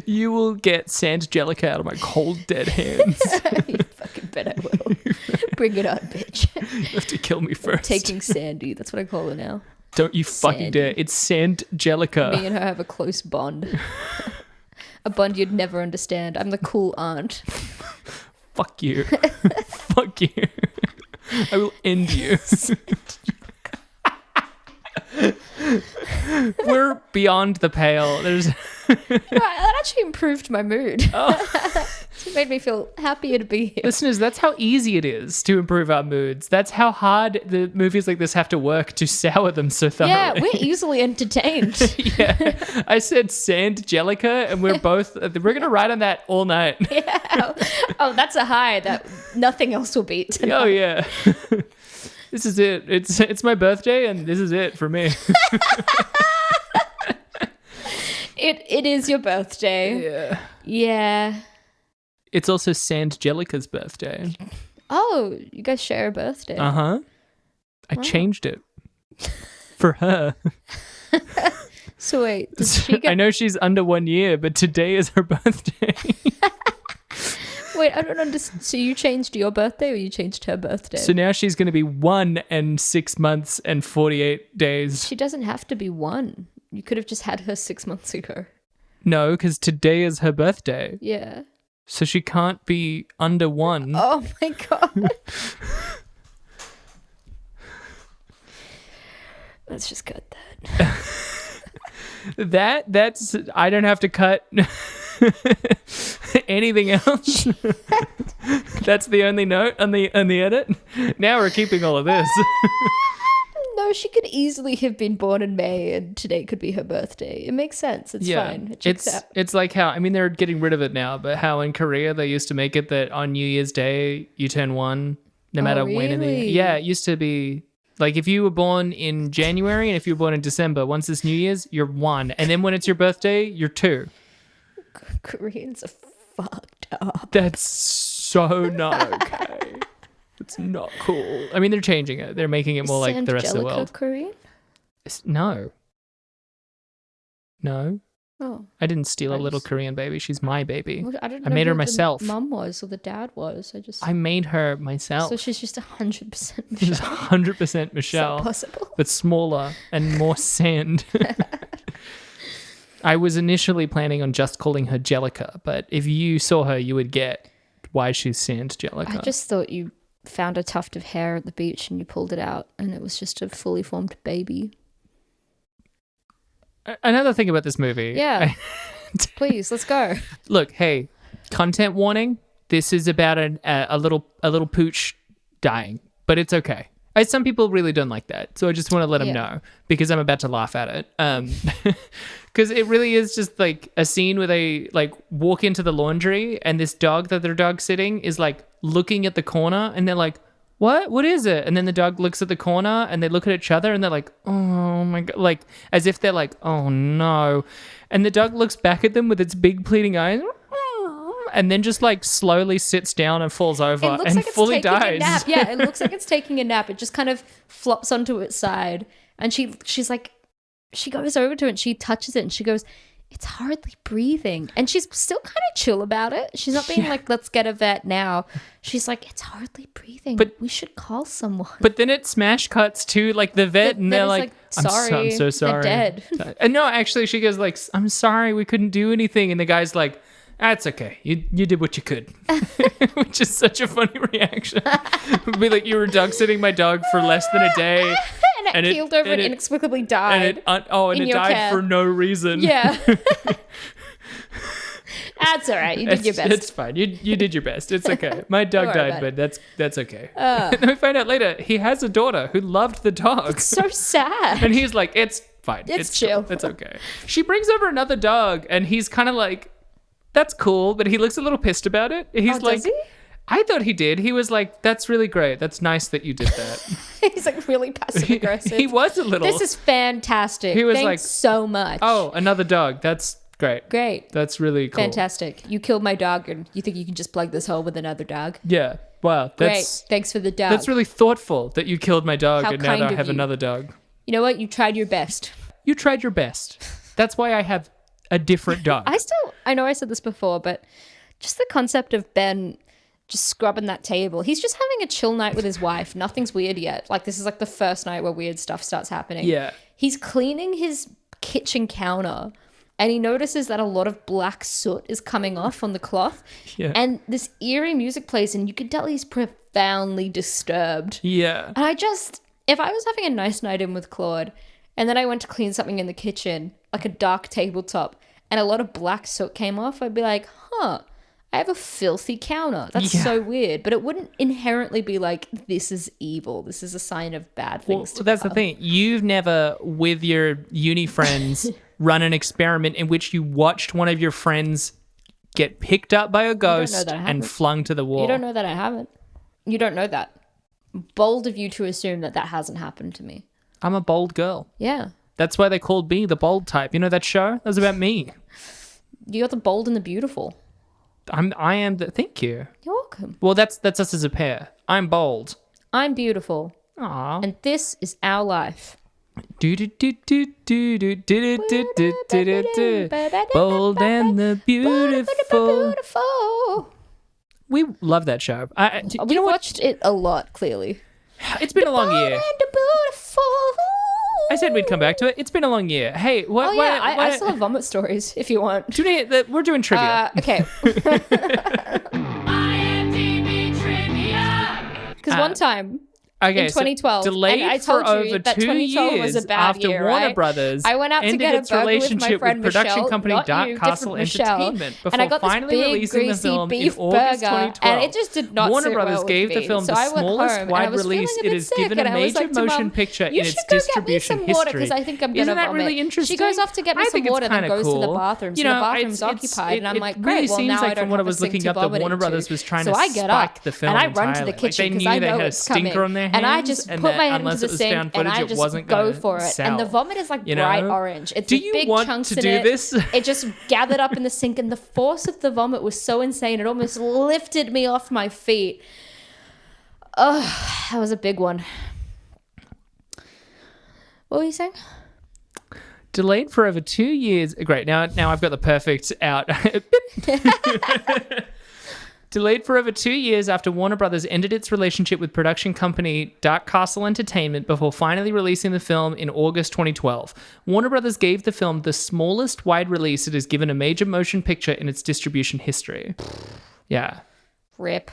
You will get Sangelica out of my cold, dead hands. You fucking bet I will. Bring it on, bitch. You have to kill me first. Taking Sandy. That's what I call her now. Don't you fucking Sandy. dare. It's Sangelica. Me and her have a close bond. A bond you'd never understand. I'm the cool aunt. Fuck you. Fuck you. I will end you. We're beyond the pale. There's That actually improved my mood. oh. It made me feel happier to be here. Listeners, that's how easy it is to improve our moods. That's how hard the movies like this have to work to sour them so thoroughly. Yeah, we're easily entertained. Yeah, I said Sangelica, and we're gonna ride on that all night. Yeah. Oh, that's a high that nothing else will beat tonight. Oh yeah, this is it. It's my birthday, and this is it for me. It is your birthday. Yeah. Yeah. It's also Sangelica's birthday. Oh, you guys share a birthday. I changed it for her. So wait, does she get... I know she's under 1 year, but today is her birthday. Wait, I don't understand. So you changed your birthday or you changed her birthday? So now she's going to be 1 and 6 months and 48 days. She doesn't have to be 1. You could have just had her 6 months ago. No, because today is her birthday. Yeah. So she can't be under 1. Oh my God. Let's just cut that. That's I don't have to cut anything else. That's the only note on the edit. Now we're keeping all of this. No, she could easily have been born in May and today could be her birthday. It makes sense. It's fine. It checks out. It's like how, I mean, they're getting rid of it now, but how in Korea they used to make it that on New Year's Day you turn one no matter when in the year. Yeah, it used to be like if you were born in January and if you were born in December, once it's New Year's, you're one. And then when it's your birthday, you're two. Koreans are fucked up. That's so not okay. It's not cool. I mean, they're changing it. They're making it more like the rest of the world. Korean? No. Oh. I didn't steal a little Korean baby. She's my baby. Well, I don't know. I made her who myself. The mum was or the dad was. I made her myself. So she's just 100% Michelle. She's 100% Michelle. So possible. But smaller and more sand. I was initially planning on just calling her Jellica, but if you saw her, you would get why she's Sand Jellica. I just thought you found a tuft of hair at the beach and you pulled it out and it was just a fully formed baby. Another thing about this movie. Yeah. Please, let's go. Look, hey, content warning. This is about a little pooch dying, but it's okay. Some people really don't like that, so I just want to let them know because I'm about to laugh at it. Because it really is just like a scene where they like walk into the laundry and this dog that their dog's sitting is like looking at the corner and they're like, what is it? And then the dog looks at the corner and they look at each other and they're like, oh my God, like as if they're like, oh no. And the dog looks back at them with its big pleading eyes and then just like slowly sits down and falls over and like fully dies. A nap. Yeah, it looks like it's taking a nap. It just kind of flops onto its side. And she's like, she goes over to it and she touches it and she goes, it's hardly breathing. And she's still kind of chill about it. She's not being like, let's get a vet now. She's like, it's hardly breathing. But we should call someone. But then it smash cuts to like the vet and they're like, sorry, I'm so sorry. They're dead. And no, actually she goes like, I'm sorry, we couldn't do anything. And the guy's like, that's okay. You did what you could. Which is such a funny reaction. It'd be like, you were dog sitting my dog for less than a day. and it keeled over and inexplicably died. And it died for no reason. Yeah. That's all right. You did your best. It's fine. You did your best. It's okay. My dog died, but that's okay. And then we find out later he has a daughter who loved the dog. It's so sad. And he's like, it's fine. It's chill. Cool. It's okay. She brings over another dog and he's kind of like, that's cool, but he looks a little pissed about it. He's like, does he? I thought he did. He was like, that's really great. That's nice that you did that. He's like really passive aggressive. He was a little. This is fantastic. He was Thanks so much. Oh, another dog. That's great. Great. That's really cool. Fantastic. You killed my dog and you think you can just plug this hole with another dog? Yeah. Wow. Great. Thanks for the dog. That's really thoughtful that you killed my dog and now I have another dog. You know what? You tried your best. You tried your best. That's why I have a different dog. I know I said this before, but just the concept of Ben just scrubbing that table. He's just having a chill night with his wife. Nothing's weird yet. Like this is like the first night where weird stuff starts happening. Yeah. He's cleaning his kitchen counter and he notices that a lot of black soot is coming off on the cloth. Yeah. And this eerie music plays and you can tell he's profoundly disturbed. Yeah. And if I was having a nice night in with Claude and then I went to clean something in the kitchen, like a dark tabletop, and a lot of black soot came off, I'd be like, I have a filthy counter. That's so weird. But it wouldn't inherently be like, this is evil. This is a sign of bad things to that's come. the thing. You've never, with your uni friends, run an experiment in which you watched one of your friends get picked up by a ghost and flung to the wall. You don't know that I haven't. You don't know that. Bold of you to assume that hasn't happened to me. I'm a bold girl. Yeah. That's why they called me the bold type. You know that show? That was about me. You're the bold and the beautiful. I am the. Thank you. You're welcome. Well, that's us as a pair. I'm bold. I'm beautiful. Aww. And this is our life. Bold and the beautiful. We love that show. We watched it a lot. Clearly, it's been a long year. Bold and the beautiful. I said we'd come back to it. It's been a long year. Hey, what? I still have vomit stories if you want. We're doing trivia. Okay. IMDb trivia. Because one time in 2012. Delayed and I told for you over that 2 2012 years was a bad after year, Warner right? Brothers I went out to ended get a its burger with my relationship friend with production Michelle, company not Dark you, Castle different Michelle, Entertainment and I before got this finally big, releasing the greasy film in beef August burger, 2012. and it just did not Warner sit Brothers well gave with the me. film So the I went smallest home, and I wide was feeling release a it bit has sick, given a and I was major like to motion Mum, picture you in should its go get me distribution some water history. because I think I'm Isn't gonna that vomit. really interesting? She goes off to get me I some think it's water, then kinda goes to the cool. bathroom. So You know, the bathroom's it's- occupied, and I'm it like, really great. Well, seems now like I don't from what I have a was sink looking to up that vomit Warner into. Brothers was trying So to I get up spike the film and I run to the entirely. Like, kitchen they because knew I they know had a it's coming, stinker on their and I hands, just and put that my hand unless into it the was sink found and footage, I it just wasn't go gonna for it. sell. And the vomit is like You know? bright orange. It's Do with you big want chunks to in do it. this? It just gathered up in the sink, and the force of the vomit was so insane. It almost lifted me off my feet. Oh, that was a big one. What were you saying? Delayed for over 2 years. Great. Now I've got the perfect out. Delayed for over 2 years after Warner Brothers ended its relationship with production company Dark Castle Entertainment before finally releasing the film in August 2012. Warner Brothers gave the film the smallest wide release it has given a major motion picture in its distribution history. Yeah. Rip.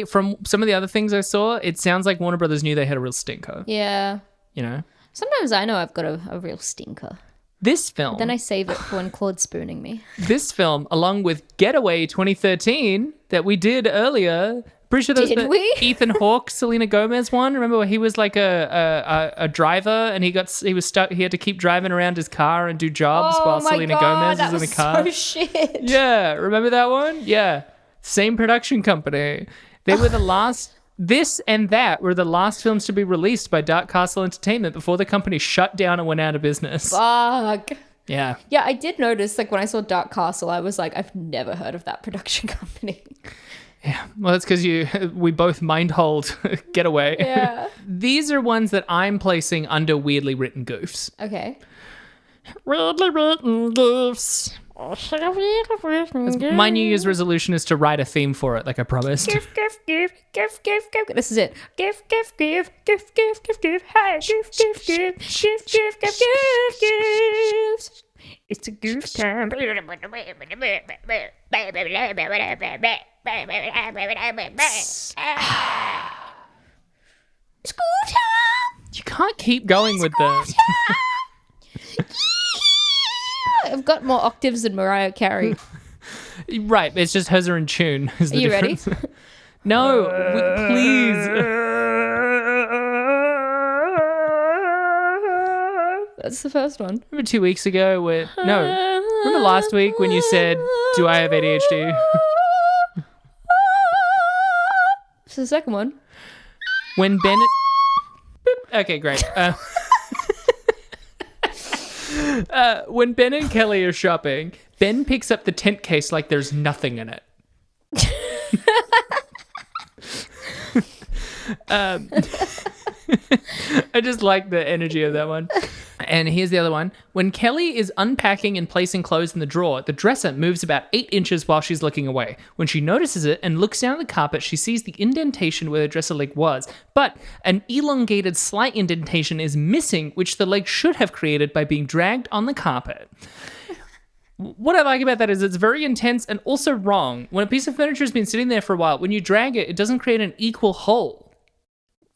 From some of the other things I saw, it sounds like Warner Brothers knew they had a real stinker. Yeah. You know? Sometimes I know I've got a real stinker. This film. Then I save it for when Claude's spooning me. This film, along with Getaway 2013 that we did earlier. Pretty sure that was Did the we? Ethan Hawke, Selena Gomez one. Remember where he was like a driver and he was stuck. He had to keep driving around his car and do jobs while Selena Gomez that was in the car. So shit. Yeah, remember that one? Yeah, same production company. They were the last. This and that were the last films to be released by Dark Castle Entertainment before the company shut down and went out of business. Fuck. Yeah. Yeah, I did notice, like, when I saw Dark Castle, I was like, I've never heard of that production company. Yeah. Well, that's because we both mind hold Getaway. Yeah. These are ones that I'm placing under weirdly written goofs. Okay. Weirdly written goofs. My New Year's resolution is to write a theme for it, like I promised. Give. This is it. Give. Hey, give. It's a goof time. It's goof time. You can't keep going with the... I've got more octaves than Mariah Carey. Right, it's just hers are in tune. Is the Are you difference. ready? No, please. That's the first one. Remember 2 weeks ago remember last week when you said, do I have ADHD? It's the second one. When Bennett... Okay, great. When Ben and Kelly are shopping, Ben picks up the tent case like there's nothing in it. I just like the energy of that one. And here's the other one. When Kelly is unpacking and placing clothes in the drawer, the dresser moves about 8 inches while she's looking away. When she notices it and looks down at the carpet, she sees the indentation where the dresser leg was, but an elongated slight indentation is missing, which the leg should have created by being dragged on the carpet. What I like about that is it's very intense and also wrong. When a piece of furniture has been sitting there for a while, when you drag it, it doesn't create an equal hole.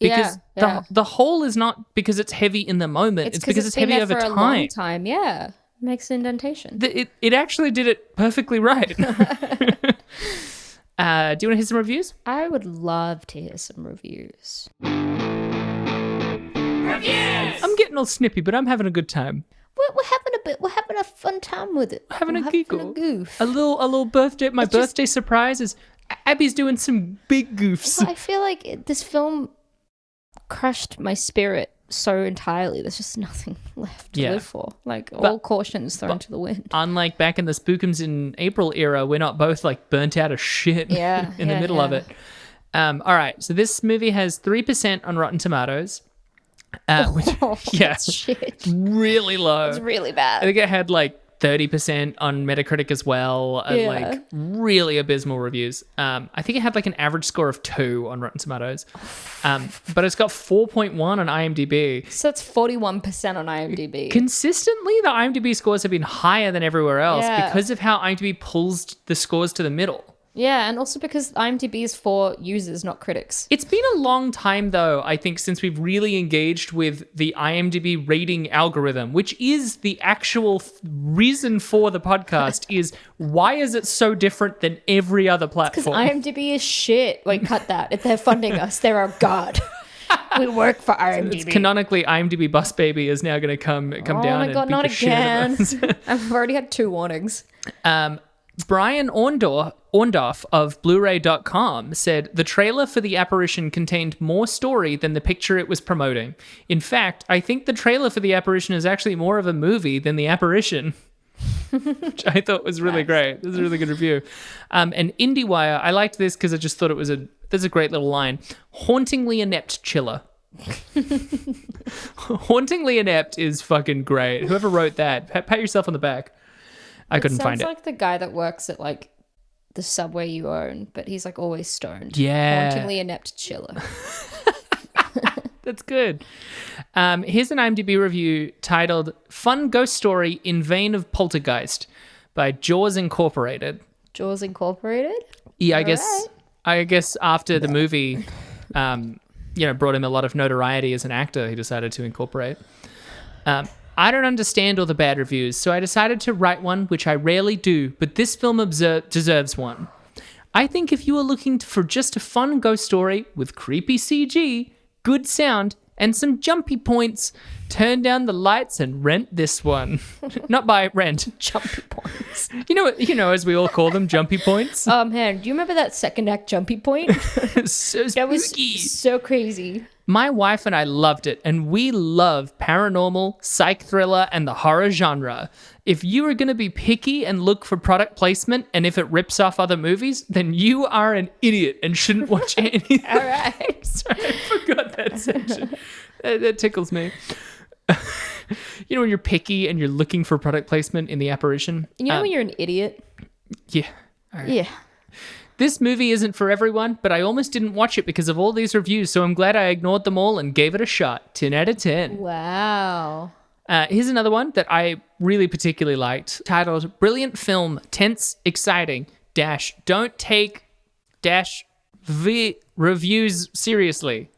Because the hole is not because it's heavy in the moment. It's because it's heavy over time. A long time. Yeah. Makes indentation. It actually did it perfectly right. Do you want to hear some reviews? I would love to hear some reviews. Reviews! I'm getting all snippy, but I'm having a good time. We're having a fun time with it. Having a giggle. A goof. A little birthday. My birthday surprise is Abby's doing some big goofs. Well, I feel like this film crushed my spirit so entirely. There's just nothing left to live for. Like, all cautions thrown to the wind. Unlike back in the Spookums in April era, we're not both like burnt out of shit in the middle of it. All right, so this movie has 3% on Rotten Tomatoes. Which, That's shit. Really low. It's really I bad. think it had like 30% on Metacritic as well, and like really abysmal reviews. I think it had like an average score of 2 on Rotten Tomatoes, but it's got 4.1 on IMDb. So it's 41% on IMDb. Consistently, the IMDb scores have been higher than everywhere else because of how IMDb pulls the scores to the middle. Yeah, and also because IMDb is for users, not critics. It's been a long time, though, I think, since we've really engaged with the IMDb rating algorithm, which is the actual reason for the podcast, is why is it so different than every other Because platform? IMDb is shit. Wait, cut that. If they're funding us, they're our god. We work for IMDb. It's canonically, IMDb Bus Baby is now going to come down Oh my and god, beat not the shit out again. of us. I've already had 2 warnings. Brian Orndorff of Blu-ray.com said the trailer for The Apparition contained more story than the picture it was promoting. In fact, I think the trailer for The Apparition is actually more of a movie than The Apparition. Which I thought was really great. This is a really good review. And IndieWire, I liked this because I just thought there's a great little line. Hauntingly inept chiller. Hauntingly inept is fucking great. Whoever wrote that, pat yourself on the back. I couldn't find it. Sounds like the guy that works at like the subway you own, but he's like always stoned. Yeah. Hauntingly inept chiller. That's good. Here's an IMDb review titled Fun Ghost Story in Vein of Poltergeist by Jaws Incorporated. Jaws Incorporated? Yeah, Alright. I guess after the movie brought him a lot of notoriety as an actor, he decided to incorporate. I don't understand all the bad reviews, so I decided to write one, which I rarely do, but this film deserves one. I think if you are looking for just a fun ghost story with creepy CG, good sound, and some jumpy points, turn down the lights and rent this one. Not buy, rent. Jumpy points. You know, as we all call them, jumpy points. Oh man, do you remember that second act jumpy point? So That was spooky. so crazy. My wife and I loved it, and we love paranormal, psych thriller, and the horror genre. If you are going to be picky and look for product placement, and if it rips off other movies, then you are an idiot and shouldn't watch anything. All right. Sorry, I forgot that section. That tickles me. You know when you're picky and you're looking for product placement in The Apparition? You know when you're an idiot? Yeah. All right. Yeah. This movie isn't for everyone, but I almost didn't watch it because of all these reviews, so I'm glad I ignored them all and gave it a shot. 10 out of 10. Wow. Here's another one that I really particularly liked, titled Brilliant Film, Tense, Exciting, Don't Take, V Reviews Seriously.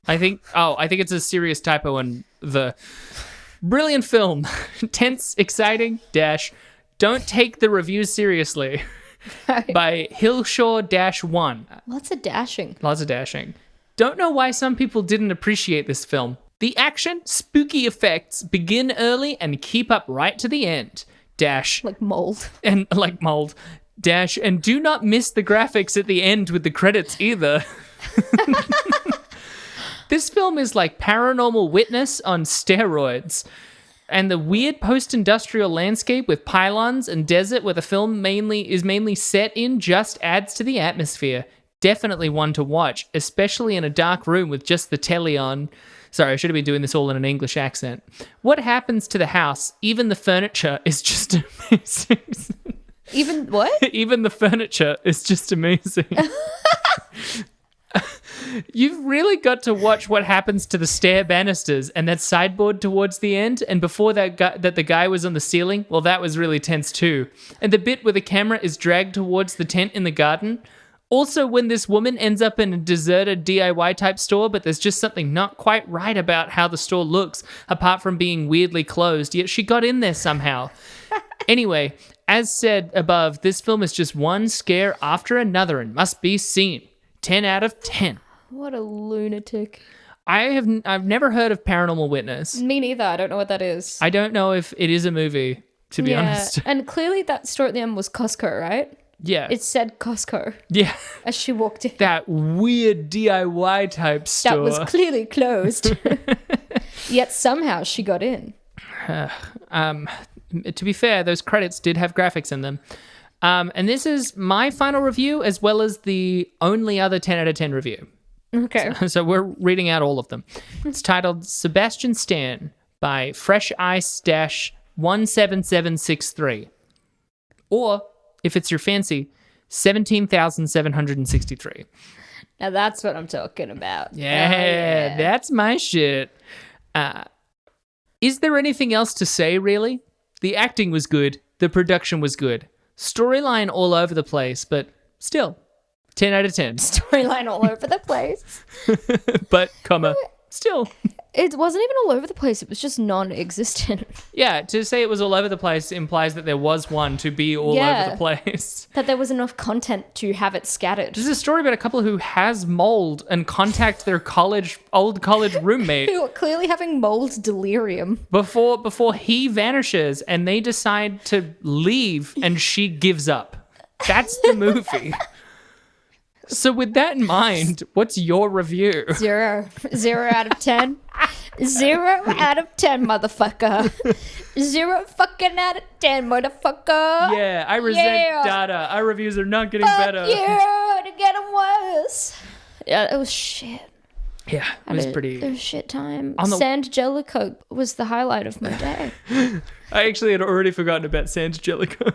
I think it's a serious typo in the Brilliant Film, Tense, Exciting, Don't Take the Reviews Seriously. By Hillshaw-1. Lots of dashing. Lots of dashing. Don't know why some people didn't appreciate this film. The action, spooky effects begin early and keep up right to the end. Like mold. And like mold. And do not miss the graphics at the end with the credits either. This film is like Paranormal Witness on steroids. And the weird post-industrial landscape with pylons and desert where the film is mainly set in just adds to the atmosphere. Definitely one to watch, especially in a dark room with just the telly on. Sorry, I should have been doing this all in an English accent. What happens to the house? Even the furniture is just amazing. Even what? Even the furniture is just amazing. You've really got to watch what happens to the stair banisters and that sideboard towards the end. And before that the guy was on the ceiling, well, that was really tense too. And the bit where the camera is dragged towards the tent in the garden. Also, when this woman ends up in a deserted DIY type store, but there's just something not quite right about how the store looks, apart from being weirdly closed, yet she got in there somehow. Anyway, as said above, this film is just one scare after another and must be seen. 10 out of 10. What a lunatic. I've never heard of Paranormal Witness. Me neither. I don't know what that is. I don't know if it is a movie, to be honest. And clearly that store at the end was Costco, right? Yeah. It said Costco Yeah. as she walked in. That weird DIY type store. That was clearly closed. Yet somehow she got in. To be fair, those credits did have graphics in them. And this is my final review as well as the only other 10 out of 10 review. Okay. So we're reading out all of them. It's titled Sebastian Stan by Fresh Ice 17763. Or, if it's your fancy, 17,763. Now that's what I'm talking about. Yeah, that's my shit. Is there anything else to say, really? The acting was good. The production was good. Storyline all over the place, but Still, 10 out of 10. Storyline all over the place. But, still. It wasn't even all over the place. It was just non-existent. Yeah, to say it was all over the place implies that there was one to be all over the place. That there was enough content to have it scattered. This is a story about a couple who has mold and contact their old college roommate. Who are clearly having mold delirium. Before he vanishes and they decide to leave and she gives up. That's the movie. So with that in mind, what's your review? 0. 0 out of 10. 0 out of 10, motherfucker. 0 fucking out of 10, motherfucker. Yeah, I resent data. Our reviews are not getting better. Yeah, to get them worse. Yeah, it was shit. Yeah, it was pretty. It was shit time. Sand Jellicoe was the highlight of my day. I actually had already forgotten about Sand Jellicoe.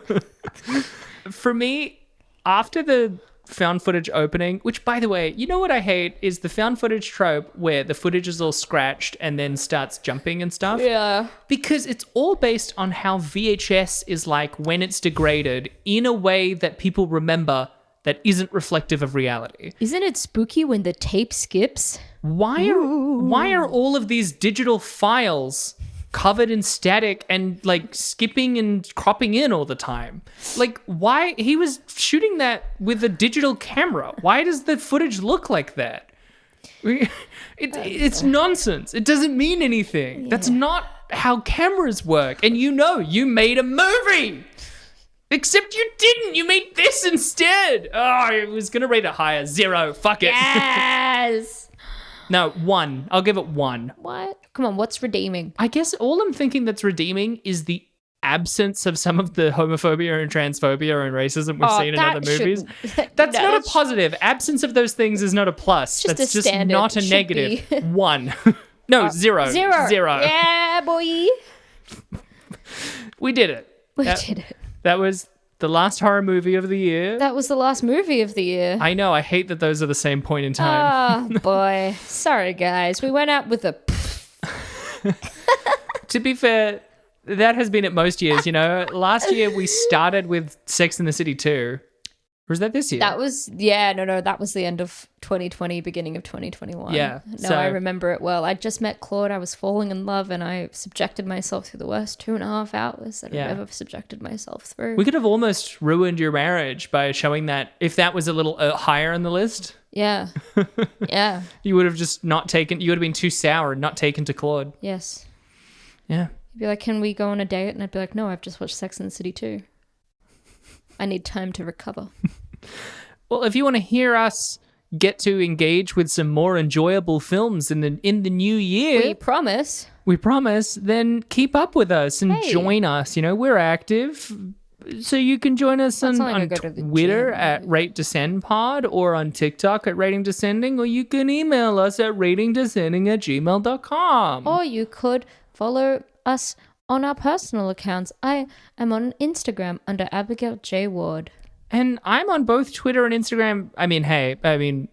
For me, after the found footage opening, which, by the way, you know what I hate is the found footage trope where the footage is all scratched and then starts jumping and stuff. Yeah. Because it's all based on how VHS is like when it's degraded in a way that people remember that isn't reflective of reality. Isn't it spooky when the tape skips? Why are all of these digital files covered in static and like skipping and cropping in all the time? Like, why? He was shooting that with a digital camera. Why does the footage look like that? It's nonsense. It doesn't mean anything. Yeah. That's not how cameras work. And you made a movie. Except you didn't. You made this instead. Oh, I was going to rate it higher. 0. Fuck it. Yes. No, 1. I'll give it 1. What? Come on, what's redeeming? I guess all I'm thinking that's redeeming is the absence of some of the homophobia and transphobia and racism we've seen in other movies. That's not a positive. Absence of those things is not a plus. That's just not a negative. 1. No, 0. 0. 0. Yeah, boy. We did it. We did it. That was the last horror movie of the year. That was the last movie of the year. I know. I hate that those are the same point in time. Oh, boy. Sorry, guys. We went out with a... To be fair, that has been at most years, you know. Last year we started with Sex and the City 2. Or was that this year? That was, that was the end of 2020, beginning of 2021. Yeah. No, I remember it well. I just met Claude. I was falling in love and I subjected myself through the worst 2.5 hours that I've ever subjected myself through. We could have almost ruined your marriage by showing that if that was a little higher on the list. Yeah. Yeah. You would have just not taken, you would have been too sour and not taken to Claude. Yes. Yeah. You'd be like, can we go on a date? And I'd be like, no, I've just watched Sex and the City 2. I need time to recover. Well, if you want to hear us get to engage with some more enjoyable films in the new year, we promise, then keep up with us and join us. You know, we're active, so you can join us on Twitter at Rate Descend Pod or on TikTok at Rating Descending, or you can email us at ratingdescending@gmail.com. Or you could follow us on our personal accounts. I am on Instagram under Abigail J. Ward. And I'm on both Twitter and Instagram.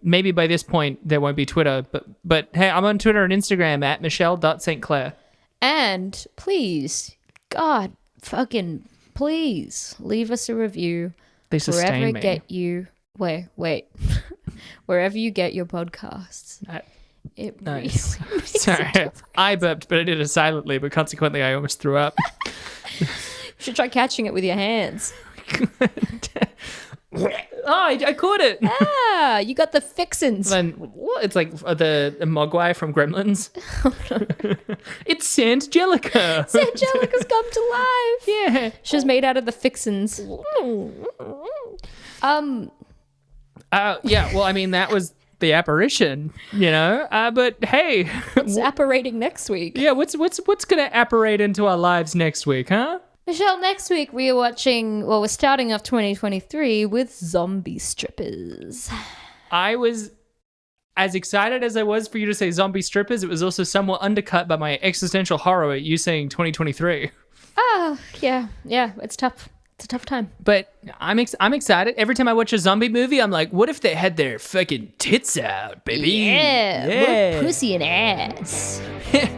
Maybe by this point there won't be Twitter, but hey, I'm on Twitter and Instagram at Michelle.St. And please, God, fucking please, leave us a review. They sustain me. Wherever you get your podcasts. Nice. Sorry, I burped, but I did it silently, but consequently I almost threw up. You should try catching it with your hands. I caught it. You got the fixins. It's like the Mogwai from Gremlins. It's Sand Jellicoe. Sand Jellicoe's come to life. Yeah. She's made out of the fixins. That was the apparition, you know. But hey, what's apparating next week? Yeah, what's gonna apparate into our lives next week, huh? Michelle, next week we're starting off 2023 with zombie strippers. I was as excited as I was for you to say zombie strippers. It was also somewhat undercut by my existential horror at you saying 2023. Oh, yeah, it's tough. It's a tough time. But I'm excited. Every time I watch a zombie movie, I'm like, what if they had their fucking tits out, baby? Yeah. What pussy and ass.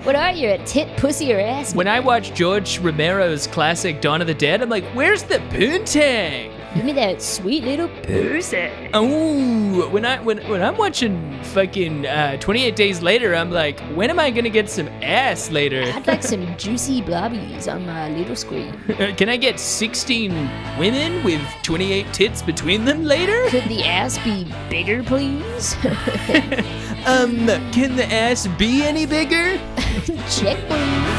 What are you, a tit, pussy, or ass? When I watch George Romero's classic Dawn of the Dead, I'm like, where's the poontang? Give me that sweet little pussy. Oh, when I'm watching fucking 28 Days Later, I'm like, when am I gonna get some ass later? I'd like some juicy blobbies on my little screen. Can I get 16 women with 28 tits between them later? Could the ass be bigger, please? Can the ass be any bigger? Check, please.